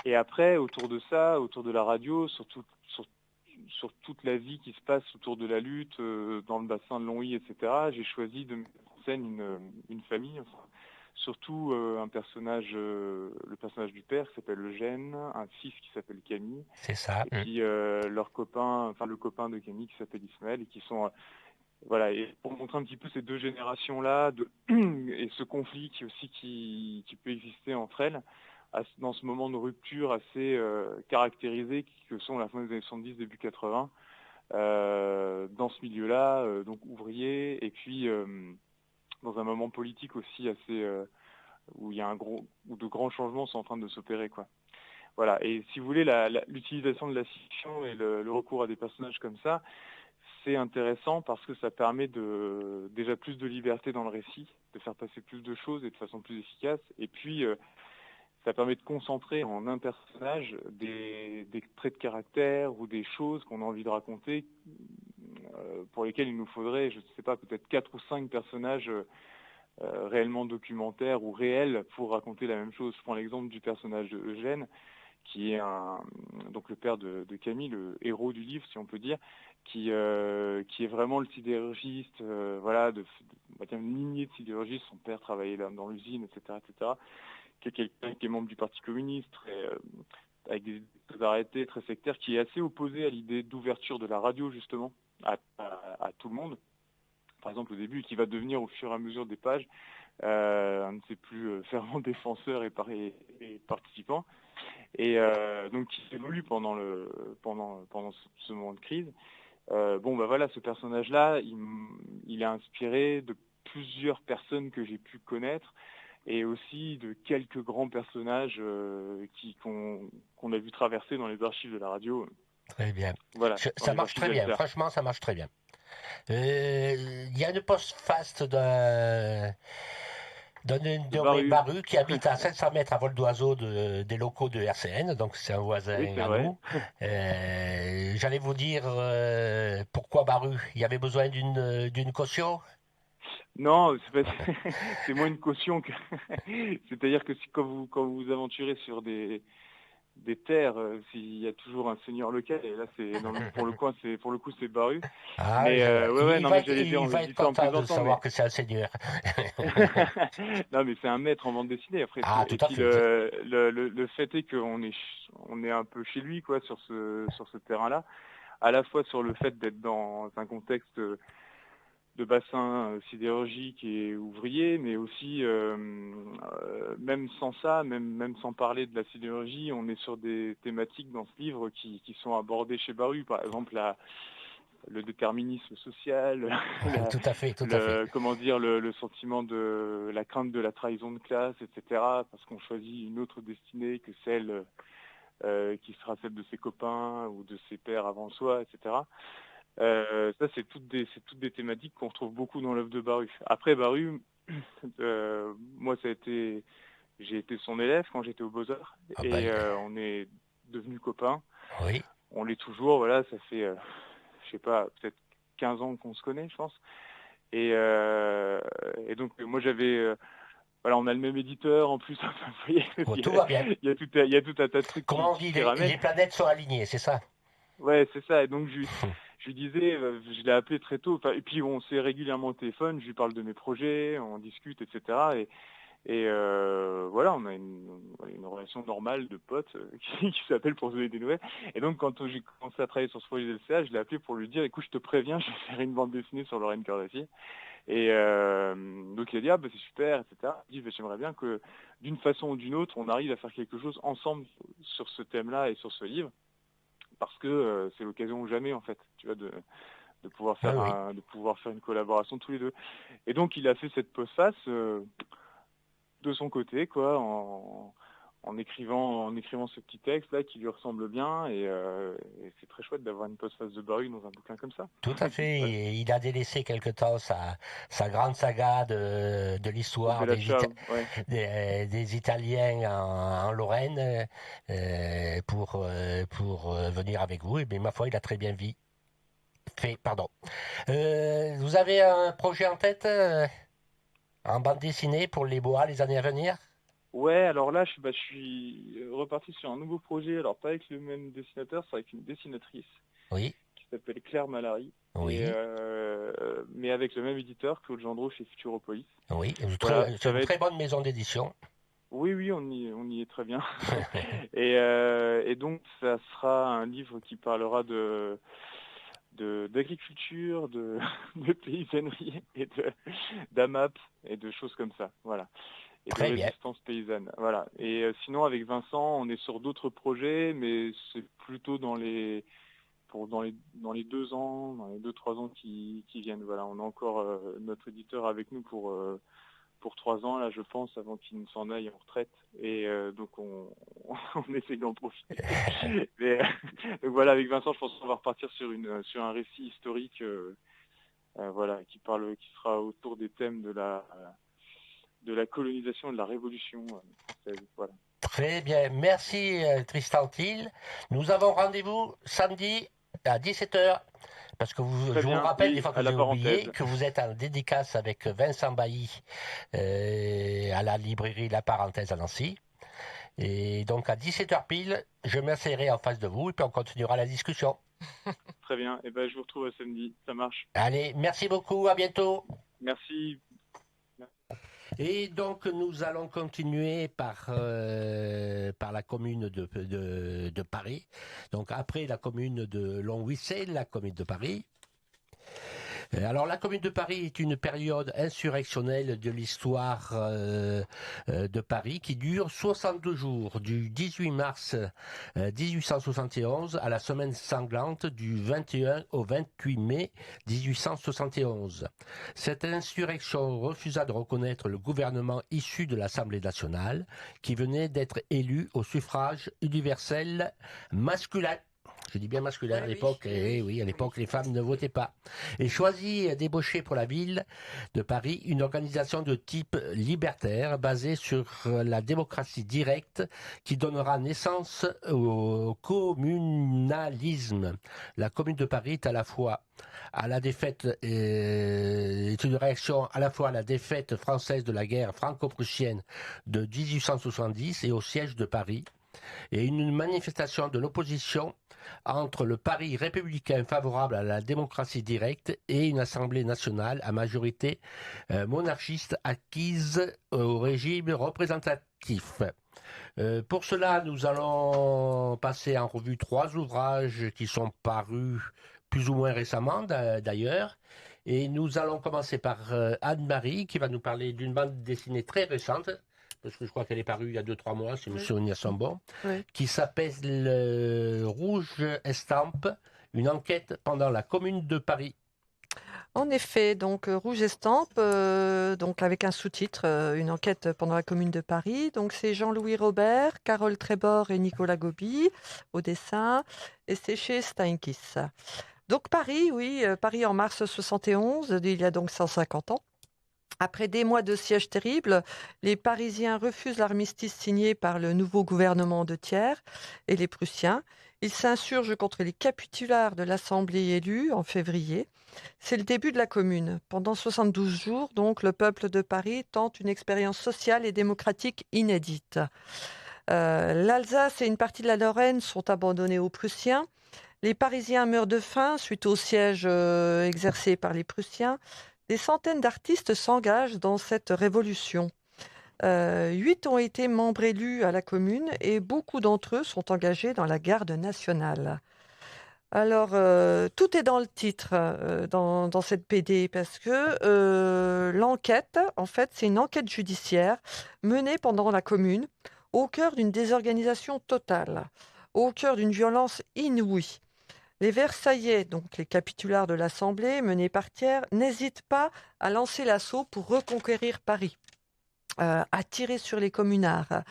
S6: Et après, autour de ça, autour de la radio, sur toute la vie qui se passe autour de la lutte, dans le bassin de Longwy, etc., j'ai choisi de mettre en scène une famille, enfin, surtout le personnage du père qui s'appelle Eugène, un fils qui s'appelle Camille,
S3: C'est ça.
S6: et puis le copain de Camille qui s'appelle Ismaël, et qui sont voilà, et pour montrer un petit peu ces deux générations-là et ce conflit qui peut exister entre elles dans ce moment de rupture assez caractérisé que sont la fin des années 70, début 80, dans ce milieu-là, donc ouvrier, et puis dans un moment politique aussi assez où il y a où de grands changements sont en train de s'opérer, quoi. Voilà, et si vous voulez, l'utilisation de la fiction et le recours à des personnages comme ça, c'est intéressant parce que ça permet déjà plus de liberté dans le récit, de faire passer plus de choses et de façon plus efficace. Et puis, ça permet de concentrer en un personnage des traits de caractère ou des choses qu'on a envie de raconter pour lesquelles il nous faudrait, je ne sais pas, peut-être 4 ou 5 personnages réellement documentaires ou réels pour raconter la même chose. Je prends l'exemple du personnage de Eugène, qui est donc le père de Camille, le héros du livre, si on peut dire, qui est vraiment le sidérurgiste, voilà, on va dire une lignée de sidérurgistes. Son père travaillait là dans l'usine, etc., qui est quelqu'un qui est membre du Parti communiste, avec des arrêtés très sectaires, qui est assez opposé à l'idée d'ouverture de la radio, justement, à tout le monde. Par exemple, au début, qui va devenir au fur et à mesure des pages un de ses plus fervents défenseurs et participants. Et donc qui évolue pendant ce moment de crise. Voilà, ce personnage-là, il est inspiré de plusieurs personnes que j'ai pu connaître et aussi de quelques grands personnages qu'on a vu traverser dans les archives de la radio.
S3: Très bien.
S6: Voilà,
S3: Ça marche très bien. Franchement, ça marche très bien. Il y a une post-fast d'un nommé Baru qui habite à 700 mètres à vol d'oiseau des locaux de RCN, donc c'est un voisin à nous. J'allais vous dire pourquoi Baru. Il y avait besoin d'une caution?
S6: Non, c'est moins une caution que. C'est-à-dire que quand vous vous aventurez sur des terres, s'il y a toujours un seigneur local, et là pour le coup c'est Baru.
S3: Ah,
S6: mais
S3: il va être content de savoir que c'est un seigneur.
S6: Non, mais c'est un maître en bande dessinée. Après,
S3: tout à fait.
S6: Le fait est qu'on est un peu chez lui, quoi, sur ce terrain-là, à la fois sur le fait d'être dans un contexte bassin sidérurgique et ouvrier, mais aussi, même sans ça, même sans parler de la sidérurgie, on est sur des thématiques dans ce livre qui sont abordées chez Baru, par exemple le déterminisme social,
S3: Tout à fait, tout à fait.
S6: comment dire, le sentiment de la crainte de la trahison de classe, etc., parce qu'on choisit une autre destinée que celle qui sera celle de ses copains ou de ses pairs avant soi, etc. Ça, c'est toutes des thématiques qu'on retrouve beaucoup dans l'œuvre de Baru. Après, Baru, moi, j'ai été son élève quand j'étais aux Beaux-Arts, on est devenus copains.
S3: Oui.
S6: On l'est toujours, voilà, ça fait, je sais pas, peut-être 15 ans qu'on se connaît, je pense. Et donc, moi, j'avais... voilà, on a le même éditeur en plus. Vous voyez,
S3: Tout va bien.
S6: Il y a tout un tas de trucs.
S3: Comment on dit, les planètes sont alignées, c'est ça?
S6: Ouais, c'est ça. Et donc, je lui disais, je l'ai appelé très tôt. Et puis, on s'est régulièrement au téléphone. Je lui parle de mes projets, on discute, etc. Et voilà, on a une relation normale de potes qui s'appelle pour se donner des nouvelles. Et donc, quand j'ai commencé à travailler sur ce projet de LCA, je l'ai appelé pour lui dire, écoute, je te préviens, je vais faire une bande dessinée sur Lorraine Cordacier. Et donc il a dit, ah bah c'est super, etc. Il dit, bah, j'aimerais bien que d'une façon ou d'une autre, on arrive à faire quelque chose ensemble sur ce thème-là et sur ce livre, parce que c'est l'occasion ou jamais, en fait, tu vois, de pouvoir faire de pouvoir faire une collaboration tous les deux. Et donc il a fait cette postface de son côté, quoi, en écrivant ce petit texte là qui lui ressemble bien, et c'est très chouette d'avoir une postface de Baru dans un bouquin comme ça.
S3: Tout à fait. Ouais. Il a délaissé quelque temps sa grande saga de l'histoire des Italiens en Lorraine pour venir avec vous. Et bien, ma foi, il a très bien fait. Vous avez un projet en tête en bande dessinée pour les Bois les années à venir?
S6: Ouais, alors là, je suis reparti sur un nouveau projet, alors pas avec le même dessinateur, c'est avec une dessinatrice qui s'appelle Claire Malary, mais avec le même éditeur, Claude Gendreau chez Futuropolis.
S3: Oui, c'est une très bonne maison d'édition.
S6: Oui, on y est très bien. et donc, ça sera un livre qui parlera d'agriculture, de paysannerie et d'AMAP et de choses comme ça, voilà. Et de résistance paysanne, voilà. Et sinon, avec Vincent, on est sur d'autres projets, mais c'est plutôt dans les 2 ans, dans les 2-3 ans qui viennent. Voilà, on a encore notre éditeur avec nous pour 3 ans, là, je pense, avant qu'il ne s'en aille en retraite. Et donc, on essaie d'en profiter. Donc voilà, avec Vincent, je pense qu'on va repartir sur un récit historique, voilà, qui sera autour des thèmes de la colonisation et de la révolution française. Voilà.
S3: Très bien, merci Tristan Thiel. Nous avons rendez-vous samedi à 17h. Parce que je vous rappelle, des fois que j'ai oublié, que vous êtes en dédicace avec Vincent Bailly à la librairie La Parenthèse à Nancy. Et donc à 17h pile, je m'asseoirai en face de vous et puis on continuera la discussion.
S6: Très bien, et je vous retrouve à samedi, ça marche.
S3: Allez, merci beaucoup, à bientôt.
S6: Merci.
S3: Et donc nous allons continuer par la commune de Paris. Donc après la commune de Longwy, la commune de Paris. Alors la commune de Paris est une période insurrectionnelle de l'histoire de Paris qui dure 62 jours, du 18 mars 1871 à la semaine sanglante du 21 au 28 mai 1871. Cette insurrection refusa de reconnaître le gouvernement issu de l'Assemblée nationale qui venait d'être élu au suffrage universel masculin. Je dis bien masculin à l'époque, et oui, à l'époque les femmes ne votaient pas. Et choisit d'ébaucher pour la ville de Paris une organisation de type libertaire basée sur la démocratie directe qui donnera naissance au communalisme. La commune de Paris est à la fois à la défaite, est une réaction à la fois à la défaite française de la guerre franco-prussienne de 1870 et au siège de Paris, et une manifestation de l'opposition entre le Paris républicain favorable à la démocratie directe et une Assemblée nationale à majorité monarchiste acquise au régime représentatif. Pour cela, nous allons passer en revue 3 ouvrages qui sont parus plus ou moins récemment d'ailleurs, Et nous allons commencer par Anne-Marie qui va nous parler d'une bande dessinée très récente, parce que je crois qu'elle est parue il y a 2-3 mois, si mes souvenirs sont bons, qui s'appelle Rouge Estampe, une enquête pendant la Commune de Paris.
S1: En effet, donc Rouge Estampe, donc avec un sous-titre, une enquête pendant la Commune de Paris. Donc c'est Jean-Louis Robert, Carole Trébor et Nicolas Gobi au dessin, et c'est chez Steinkiss. Donc Paris, oui, Paris en mars 71, il y a donc 150 ans. Après des mois de siège terrible, les Parisiens refusent l'armistice signé par le nouveau gouvernement de Thiers et les Prussiens. Ils s'insurgent contre les capitulars de l'Assemblée élue en février. C'est le début de la Commune. Pendant 72 jours, donc, le peuple de Paris tente une expérience sociale et démocratique inédite. L'Alsace et une partie de la Lorraine sont abandonnés aux Prussiens. Les Parisiens meurent de faim suite au siège exercé par les Prussiens. Des centaines d'artistes s'engagent dans cette révolution. 8 ont été membres élus à la Commune et beaucoup d'entre eux sont engagés dans la garde nationale. Alors, tout est dans le titre dans cette BD parce que l'enquête, en fait, c'est une enquête judiciaire menée pendant la Commune au cœur d'une désorganisation totale, au cœur d'une violence inouïe. Les Versaillais, donc les capitulars de l'Assemblée, menés par Thiers, n'hésitent pas à lancer l'assaut pour reconquérir Paris, à tirer sur les communards.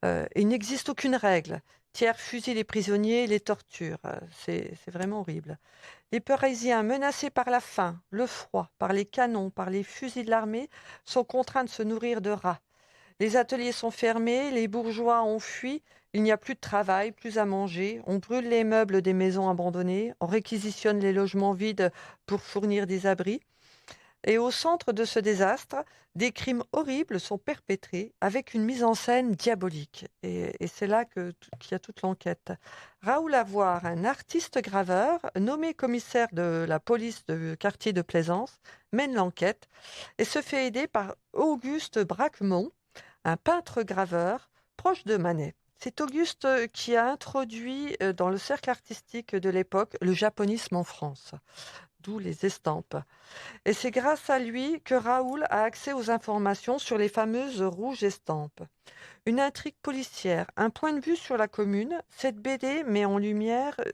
S1: Il n'existe aucune règle. Thiers fusille les prisonniers et les torture. C'est vraiment horrible. Les Parisiens, menacés par la faim, le froid, par les canons, par les fusils de l'armée, sont contraints de se nourrir de rats. Les ateliers sont fermés, les bourgeois ont fui, il n'y a plus de travail, plus à manger, on brûle les meubles des maisons abandonnées, on réquisitionne les logements vides pour fournir des abris. Et au centre de ce désastre, des crimes horribles sont perpétrés avec une mise en scène diabolique. Et c'est là qu'il y a toute l'enquête. Raoul Avoire, un artiste graveur, nommé commissaire de la police de quartier de Plaisance, mène l'enquête et se fait aider par Auguste Braquemont, un peintre graveur proche de Manet. C'est Auguste qui a introduit dans le cercle artistique de l'époque le japonisme en France, d'où les estampes. Et c'est grâce à lui que Raoul a accès aux informations sur les fameuses rouges estampes. Une intrigue policière, un point de vue sur la Commune, cette BD met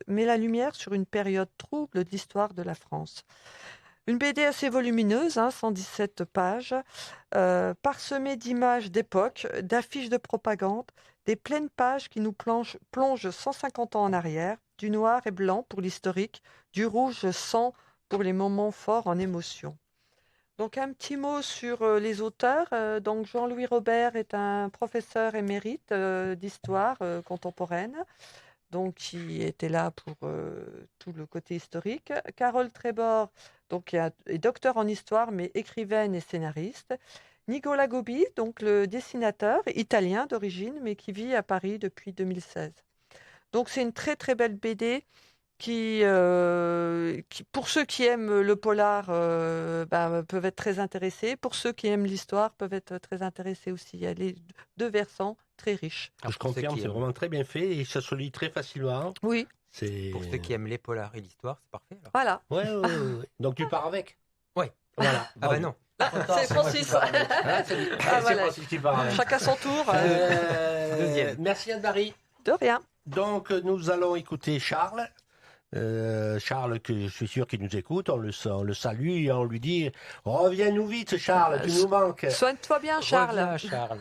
S1: la lumière sur une période trouble de l'histoire de la France. Une BD assez volumineuse, 117 pages, parsemée d'images d'époque, d'affiches de propagande, des pleines pages qui nous plongent 150 ans en arrière, du noir et blanc pour l'historique, du rouge sang pour les moments forts en émotion. Donc un petit mot sur les auteurs. Donc Jean-Louis Robert est un professeur émérite d'histoire contemporaine, donc qui était là pour tout le côté historique. Carole Trébor, donc est docteur en histoire, mais écrivaine et scénariste. Nicolas Gobi, donc le dessinateur, italien d'origine, mais qui vit à Paris depuis 2016. Donc c'est une très très belle BD qui pour ceux qui aiment le polar, peuvent être très intéressés. Pour ceux qui aiment l'histoire, peuvent être très intéressés aussi. Il y a les deux versants très riches.
S3: Je confirme, c'est vraiment très bien fait et ça se lit très facilement.
S1: Oui.
S4: Pour ceux qui aiment les polars et l'histoire, c'est parfait. Alors.
S1: Voilà.
S3: Ouais. Donc tu pars avec?
S4: Oui.
S3: Voilà.
S4: Ah bah non.
S1: C'est Francis.
S3: C'est Francis qui part avec.
S1: Chacun son tour.
S4: Deuxième.
S3: Merci Anne-Marie.
S1: De rien.
S3: Donc nous allons écouter Charles. Charles, que je suis sûr qu'il nous écoute, on le salue et on lui dit « Reviens-nous vite Charles, tu nous manques !»
S1: Soigne-toi bien Charles.
S4: Reviens, Charles.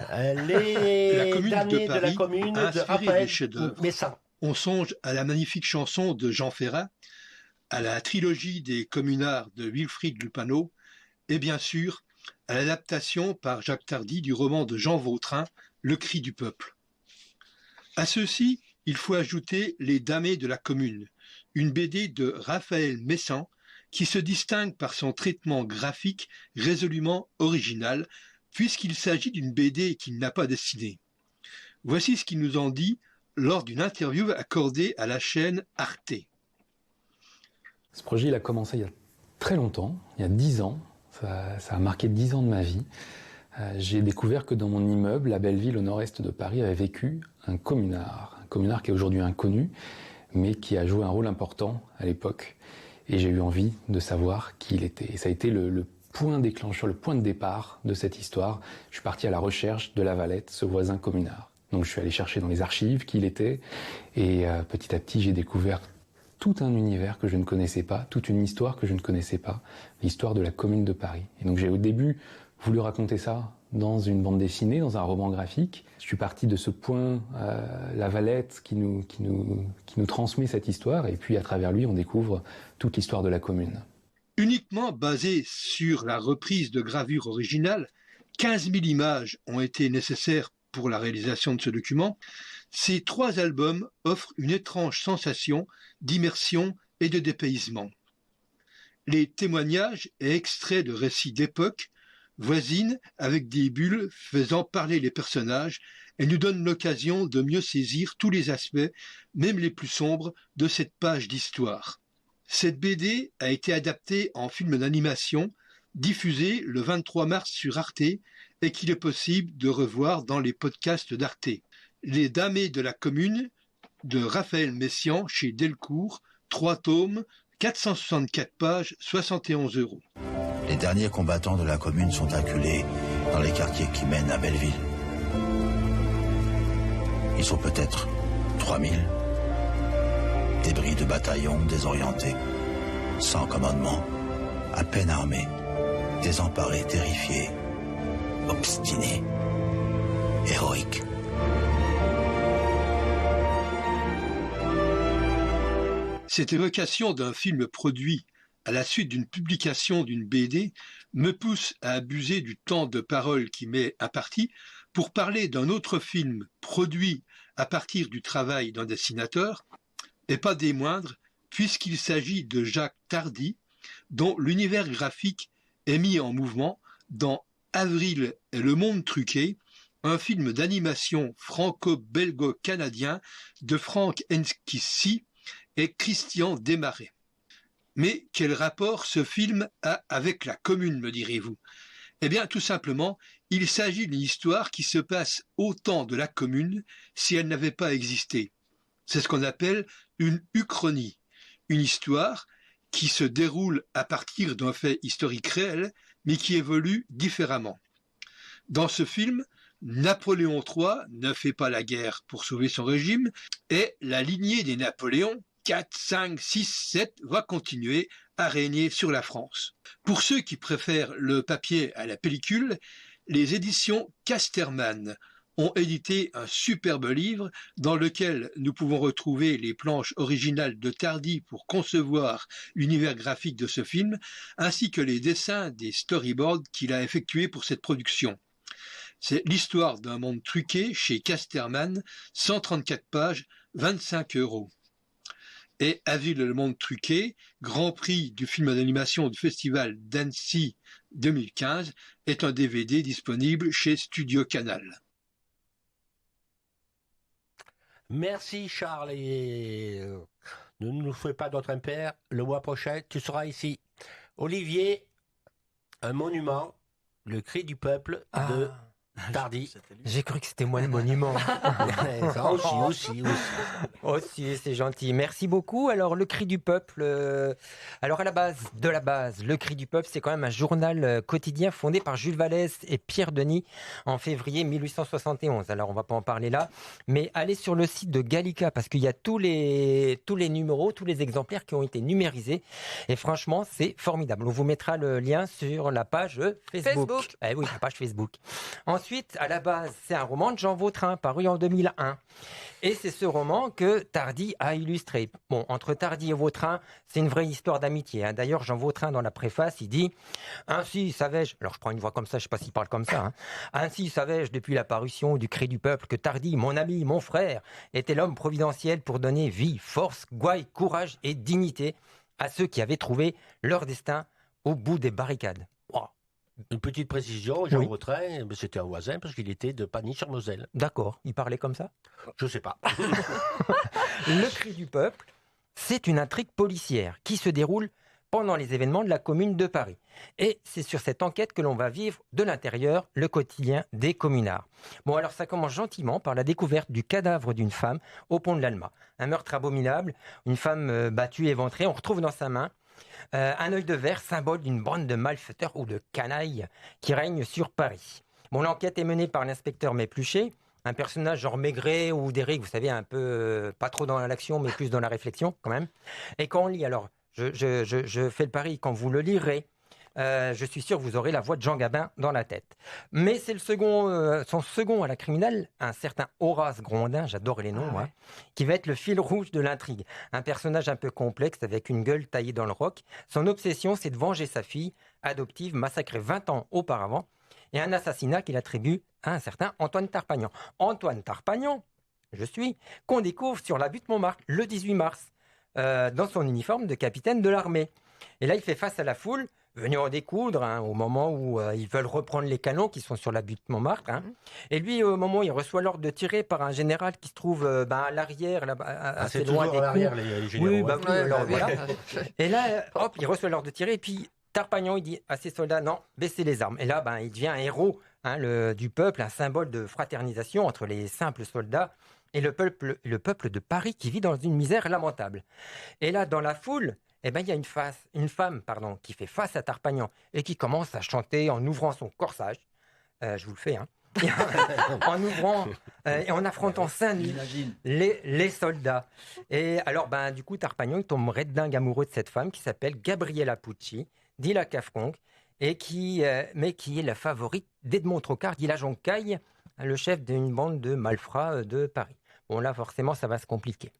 S3: Les damnés de la Commune
S8: a
S3: de
S8: inspiré
S3: Raphaël
S8: des chefs-d'œuvre.
S3: Messin.
S8: On songe à la magnifique chanson de Jean Ferrat, à la trilogie des communards de Wilfrid Lupano, et bien sûr à l'adaptation par Jacques Tardy du roman de Jean Vautrin, Le cri du peuple. À ceci, il faut ajouter Les damnés de la Commune, une BD de Raphaël Messin qui se distingue par son traitement graphique résolument original, puisqu'il s'agit d'une BD qu'il n'a pas dessinée. Voici ce qu'il nous en dit lors d'une interview accordée à la chaîne Arte.
S9: Ce projet, il a commencé il y a très longtemps, il y a 10 ans. Ça a marqué 10 ans de ma vie. J'ai découvert que dans mon immeuble, la Belleville, au nord-est de Paris, avait vécu un communard qui est aujourd'hui inconnu, mais qui a joué un rôle important à l'époque. et j'ai eu envie de savoir qui il était. Et ça a été le point déclencheur, le point de départ de cette histoire. Je suis parti à la recherche de Lavalette, ce voisin communard. Donc je suis allé chercher dans les archives qui il était, et petit à petit j'ai découvert tout un univers que je ne connaissais pas, toute une histoire que je ne connaissais pas, l'histoire de la Commune de Paris. Et donc j'ai au début voulu raconter ça dans une bande dessinée, dans un roman graphique. Je suis parti de ce point, Lavalette qui nous transmet cette histoire, et puis à travers lui on découvre toute l'histoire de la Commune.
S8: Uniquement basé sur la reprise de gravures originales, 15 000 images ont été nécessaires pour la réalisation de ce document. Ces 3 albums offrent une étrange sensation d'immersion et de dépaysement. Les témoignages et extraits de récits d'époque voisinent avec des bulles faisant parler les personnages et nous donnent l'occasion de mieux saisir tous les aspects, même les plus sombres, de cette page d'histoire. Cette BD a été adaptée en film d'animation, diffusé le 23 mars sur Arte et qu'il est possible de revoir dans les podcasts d'Arte. Les Damnés de la Commune de Raphaël Messiaen chez Delcourt, 3 tomes, 464 pages, 71 €.
S10: Les derniers combattants de la Commune sont acculés dans les quartiers qui mènent à Belleville. Ils sont peut-être 3000. Débris de bataillons désorientés, sans commandement, à peine armés, désemparés, terrifiés, obstinés, héroïques.
S8: Cette évocation d'un film produit à la suite d'une publication d'une BD me pousse à abuser du temps de parole qui m'est imparti pour parler d'un autre film produit à partir du travail d'un dessinateur, et pas des moindres, puisqu'il s'agit de Jacques Tardy, dont l'univers graphique est mis en mouvement dans Avril et le monde truqué, un film d'animation franco-belgo-canadien de Frank Henskissi et Christian Desmarais. Mais quel rapport ce film a avec la Commune, me direz-vous? Eh bien, tout simplement, il s'agit d'une histoire qui se passe au temps de la Commune si elle n'avait pas existé. C'est ce qu'on appelle une uchronie, une histoire qui se déroule à partir d'un fait historique réel, mais qui évolue différemment. Dans ce film, Napoléon III ne fait pas la guerre pour sauver son régime, et la lignée des Napoléons, 4, 5, 6, 7, va continuer à régner sur la France. Pour ceux qui préfèrent le papier à la pellicule, les éditions Casterman ont édité un superbe livre dans lequel nous pouvons retrouver les planches originales de Tardy pour concevoir l'univers graphique de ce film, ainsi que les dessins des storyboards qu'il a effectués pour cette production. C'est l'histoire d'un monde truqué chez Casterman, 134 pages, 25 €. Et Avril le monde truqué, grand prix du film d'animation du festival d'Annecy 2015, est un DVD disponible chez Studio Canal.
S3: Merci Charles, et ne nous fais pas d'autres impairs. Le mois prochain, tu seras ici. Olivier, un monument, le cri du peuple de Tardy.
S4: J'ai cru que c'était moi le monument.
S3: Ça aussi.
S4: Aussi, c'est gentil. Merci beaucoup. Alors, le Cri du Peuple. Alors, à la base, le Cri du Peuple, c'est quand même un journal quotidien fondé par Jules Vallès et Pierre Denis en février 1871. Alors, on va pas en parler là, mais allez sur le site de Gallica parce qu'il y a tous les numéros, tous les exemplaires qui ont été numérisés. Et franchement, c'est formidable. On vous mettra le lien sur la page Facebook. Eh oui, la page Facebook. Ensuite, à la base, c'est un roman de Jean Vautrin, paru en 2001. Et c'est ce roman que Tardy a illustré. Bon, entre Tardy et Vautrin, c'est une vraie histoire d'amitié. Hein. D'ailleurs, Jean Vautrin, dans la préface, il dit « Ainsi savais-je », alors je prends une voix comme ça, je ne sais pas s'il parle comme ça, hein. « Ainsi savais-je, depuis la parution du Cri du Peuple, que Tardy, mon ami, mon frère, était l'homme providentiel pour donner vie, force, gouaille, courage et dignité à ceux qui avaient trouvé leur destin au bout des barricades. »
S3: Une petite précision, Jean Vautrin, c'était un voisin parce qu'il était de Pagny-sur-Moselle.
S4: D'accord, il parlait comme ça?
S3: Je sais pas.
S4: Le Cri du Peuple, c'est une intrigue policière qui se déroule pendant les événements de la Commune de Paris. Et c'est sur cette enquête que l'on va vivre de l'intérieur le quotidien des communards. Bon, alors ça commence gentiment par la découverte du cadavre d'une femme au pont de l'Alma. Un meurtre abominable, une femme battue, éventrée, on retrouve dans sa main Un œil de verre, symbole d'une bande de malfaiteurs ou de canailles qui règnent sur Paris. Bon, l'enquête est menée par l'inspecteur Mépluché, un personnage genre Maigret ou Derrick, vous savez, un peu pas trop dans l'action, mais plus dans la réflexion quand même. Et quand on lit, alors, je fais le pari, quand vous le lirez, je suis sûr que vous aurez la voix de Jean Gabin dans la tête. Mais c'est son second à la criminelle, un certain Horace Grondin, j'adore les noms, moi, qui va être le fil rouge de l'intrigue. Un personnage un peu complexe, avec une gueule taillée dans le roc. Son obsession, c'est de venger sa fille adoptive, massacrée 20 ans auparavant, et un assassinat qu'il attribue à un certain Antoine Tarpagnan. Antoine Tarpagnan, qu'on découvre sur la butte Montmartre le 18 mars, dans son uniforme de capitaine de l'armée. Et là, il fait face à la foule, venus en découdre, au moment où ils veulent reprendre les canons qui sont sur la butte Montmartre. Et lui, au moment où il reçoit l'ordre de tirer par un général qui se trouve à l'arrière, assez loin des
S3: l'arrière, les généraux.
S4: Voilà. Et là, hop, il reçoit l'ordre de tirer, et puis Tarpagnan, il dit à ses soldats, non, baissez les armes. Et là, il devient un héros du peuple, un symbole de fraternisation entre les simples soldats et le peuple de Paris qui vit dans une misère lamentable. Et là, dans la foule, il y a une femme qui fait face à Tarpagnan et qui commence à chanter en ouvrant son corsage. Je vous le fais, en ouvrant et en affrontant seins nus les soldats. Et alors, du coup, Tarpagnan il tombe dingue amoureux de cette femme qui s'appelle Gabriella Pucci, dit la Cafcongue, et qui est la favorite d'Edmond Trocard, dit la Joncaille, le chef d'une bande de malfrats de Paris. Bon, là, forcément, ça va se compliquer.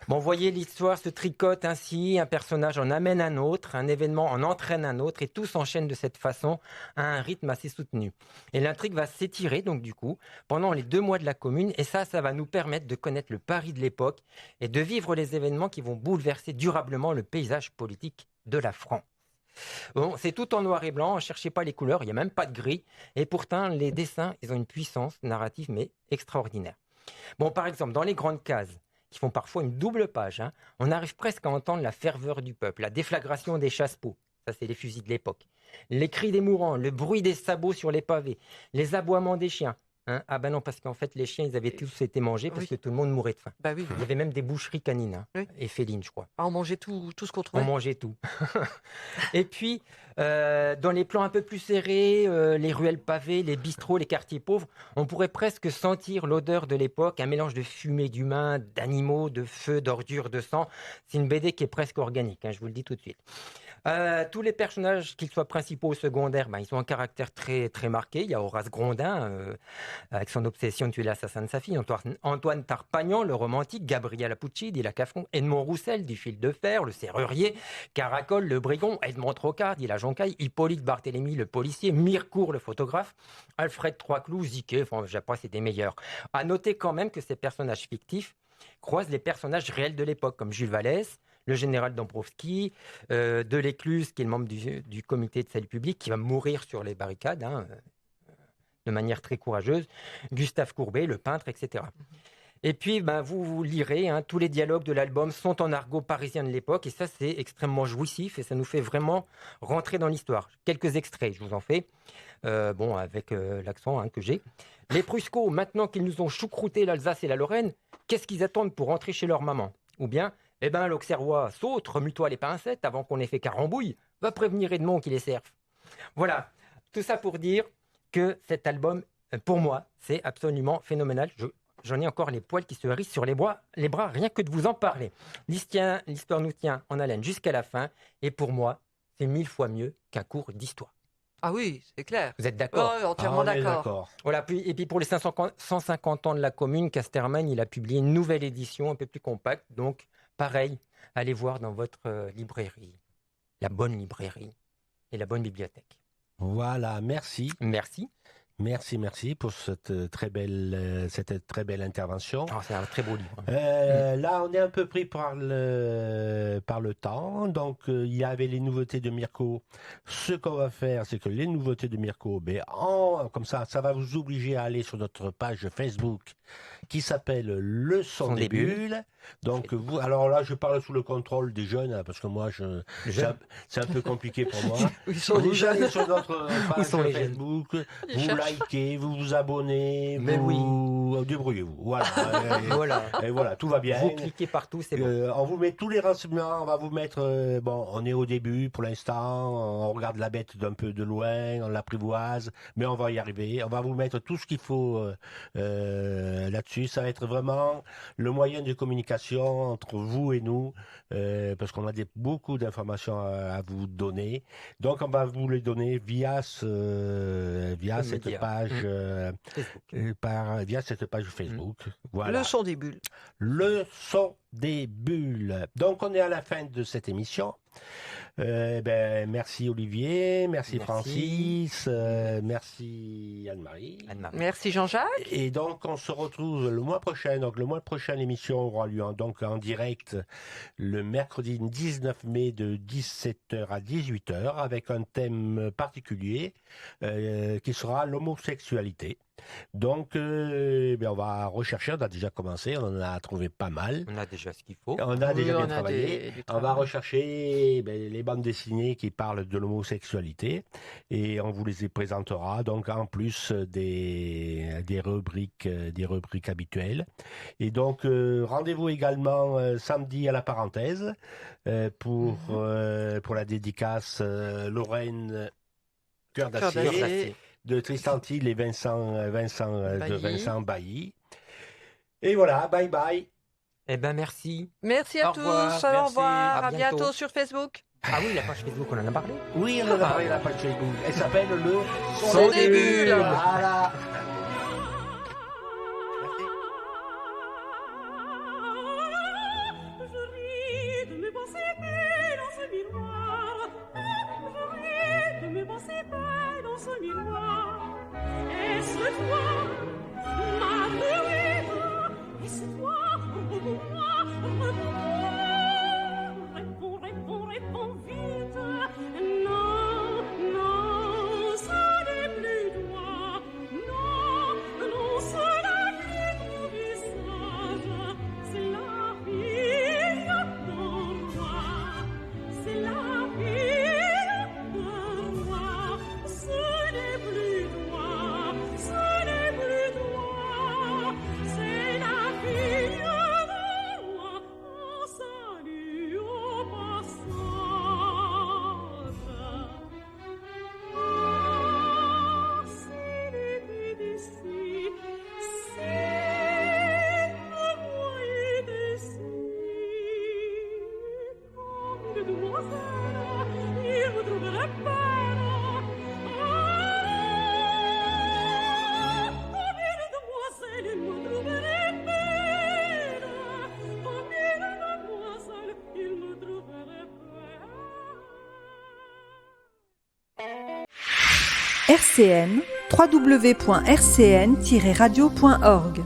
S4: Bon, vous voyez, l'histoire se tricote ainsi, un personnage en amène un autre, un événement en entraîne un autre, et tout s'enchaîne de cette façon à un rythme assez soutenu. Et l'intrigue va s'étirer, donc, du coup, pendant les 2 mois de la Commune, et ça va nous permettre de connaître le Paris de l'époque et de vivre les événements qui vont bouleverser durablement le paysage politique de la France. Bon, c'est tout en noir et blanc, ne cherchez pas les couleurs, il n'y a même pas de gris, et pourtant, les dessins, ils ont une puissance narrative, mais extraordinaire. Bon, par exemple, dans les grandes cases, qui font parfois une double page, on arrive presque à entendre la ferveur du peuple, la déflagration des chasse-peaux, ça c'est les fusils de l'époque, les cris des mourants, le bruit des sabots sur les pavés, les aboiements des chiens. Ah ben non, parce qu'en fait, les chiens, ils avaient tous été mangés parce que tout le monde mourait de faim.
S1: Oui.
S4: Il y avait même des boucheries canines et félines, je crois.
S1: On mangeait tout ce qu'on trouvait.
S4: On mangeait tout. Et puis, dans les plans un peu plus serrés, les ruelles pavées, les bistrots, les quartiers pauvres, on pourrait presque sentir l'odeur de l'époque, un mélange de fumée d'humains, d'animaux, de feu, d'ordures, de sang. C'est une BD qui est presque organique, je vous le dis tout de suite. Tous les personnages, qu'ils soient principaux ou secondaires, ils ont un caractère très, très marqué. Il y a Horace Grondin, avec son obsession de tuer l'assassin de sa fille, Antoine Tarpagnan, le romantique, Gabriella Pucci, dit la Cafcongue, Edmond Roussel, du fil de fer, le serrurier, Caracol, le brigand, Edmond Trocard, dit la Joncaille, Hippolyte Barthélemy, le policier, Mirecourt, le photographe, Alfred Troisclous, Ziquet, j'apprends, c'est des meilleurs. À noter quand même que ces personnages fictifs croisent les personnages réels de l'époque, comme Jules Vallès, le général Dombrowski, Delécluze, qui est le membre du comité de salut public, qui va mourir sur les barricades, de manière très courageuse, Gustave Courbet, le peintre, etc. Et puis, vous lirez, tous les dialogues de l'album sont en argot parisien de l'époque, et ça, c'est extrêmement jouissif, et ça nous fait vraiment rentrer dans l'histoire. Quelques extraits, je vous en fais, avec l'accent que j'ai. Les Pruscots, maintenant qu'ils nous ont choucrouté l'Alsace et la Lorraine, qu'est-ce qu'ils attendent pour rentrer chez leur maman? Ou bien, l'Auxerrois, saute, remue-toi les pincettes avant qu'on ait fait carambouille, va prévenir Edmond qu'il les serve. Voilà, tout ça pour dire que cet album, pour moi, c'est absolument phénoménal. J'en ai encore les poils qui se hérissent sur les bras, rien que de vous en parler. L'histoire nous tient en haleine jusqu'à la fin, et pour moi, c'est 1000 fois mieux qu'un cours d'histoire.
S1: Ah oui, c'est clair.
S4: Vous êtes d'accord?
S1: Oui, entièrement d'accord.
S4: Voilà, et puis pour les 150 ans de la Commune, Casterman, il a publié une nouvelle édition un peu plus compacte. Donc, pareil, allez voir dans votre librairie, la bonne librairie et la bonne bibliothèque.
S3: Voilà, merci.
S4: Merci.
S3: Merci pour cette très belle intervention.
S4: C'est un très beau livre.
S3: Là, on est un peu pris par le temps. Donc, il y avait les nouveautés de Mirko. Ce qu'on va faire, c'est que les nouveautés de Mirko, comme ça va vous obliger à aller sur notre page Facebook qui s'appelle Le son des bulles. Donc, vous, alors là, je parle sous le contrôle des jeunes, parce que moi, c'est un peu compliqué pour moi. Vous allez sur notre page Facebook, vous likez, vous vous abonnez, vous débrouillez-vous. Voilà. Et voilà, tout va bien.
S4: Vous cliquez partout, c'est bon.
S3: On vous met tous les renseignements, on va vous mettre, on est au début pour l'instant, on regarde la bête d'un peu de loin, on l'apprivoise, mais on va y arriver. On va vous mettre tout ce qu'il faut là-dessus. Ça va être vraiment le moyen de communication entre vous et nous, parce qu'on a beaucoup d'informations à vous donner. Donc, on va vous les donner via cette page Facebook. Voilà.
S1: Le son des bulles.
S3: Le son des bulles. Donc, on est à la fin de cette émission. Merci Olivier, merci Francis, merci Anne-Marie.
S1: Merci Jean-Jacques.
S3: Et donc on se retrouve le mois prochain. Donc le mois prochain, l'émission aura lieu en direct le mercredi 19 mai de 17h à 18h avec un thème particulier qui sera l'homosexualité. Donc, on va rechercher, on a déjà commencé, on en a trouvé pas mal.
S4: On a déjà ce qu'il faut.
S3: On a déjà bien travaillé. On va rechercher les bandes dessinées qui parlent de l'homosexualité et on vous les présentera, donc en plus des rubriques habituelles. Et donc, rendez-vous également samedi à la parenthèse pour la dédicace Lorraine Cœur d'Acier de Tristan Thiel et Vincent Bailly. Et voilà, bye bye.
S4: Eh ben merci.
S1: Merci à tous. Au revoir. À bientôt sur Facebook.
S4: Ah oui, la page Facebook, on en a parlé.
S3: Oui, on en a parlé, la page Facebook. Elle s'appelle le
S1: Son des bulles.
S3: Voilà.
S2: RCN, www.rcn-radio.org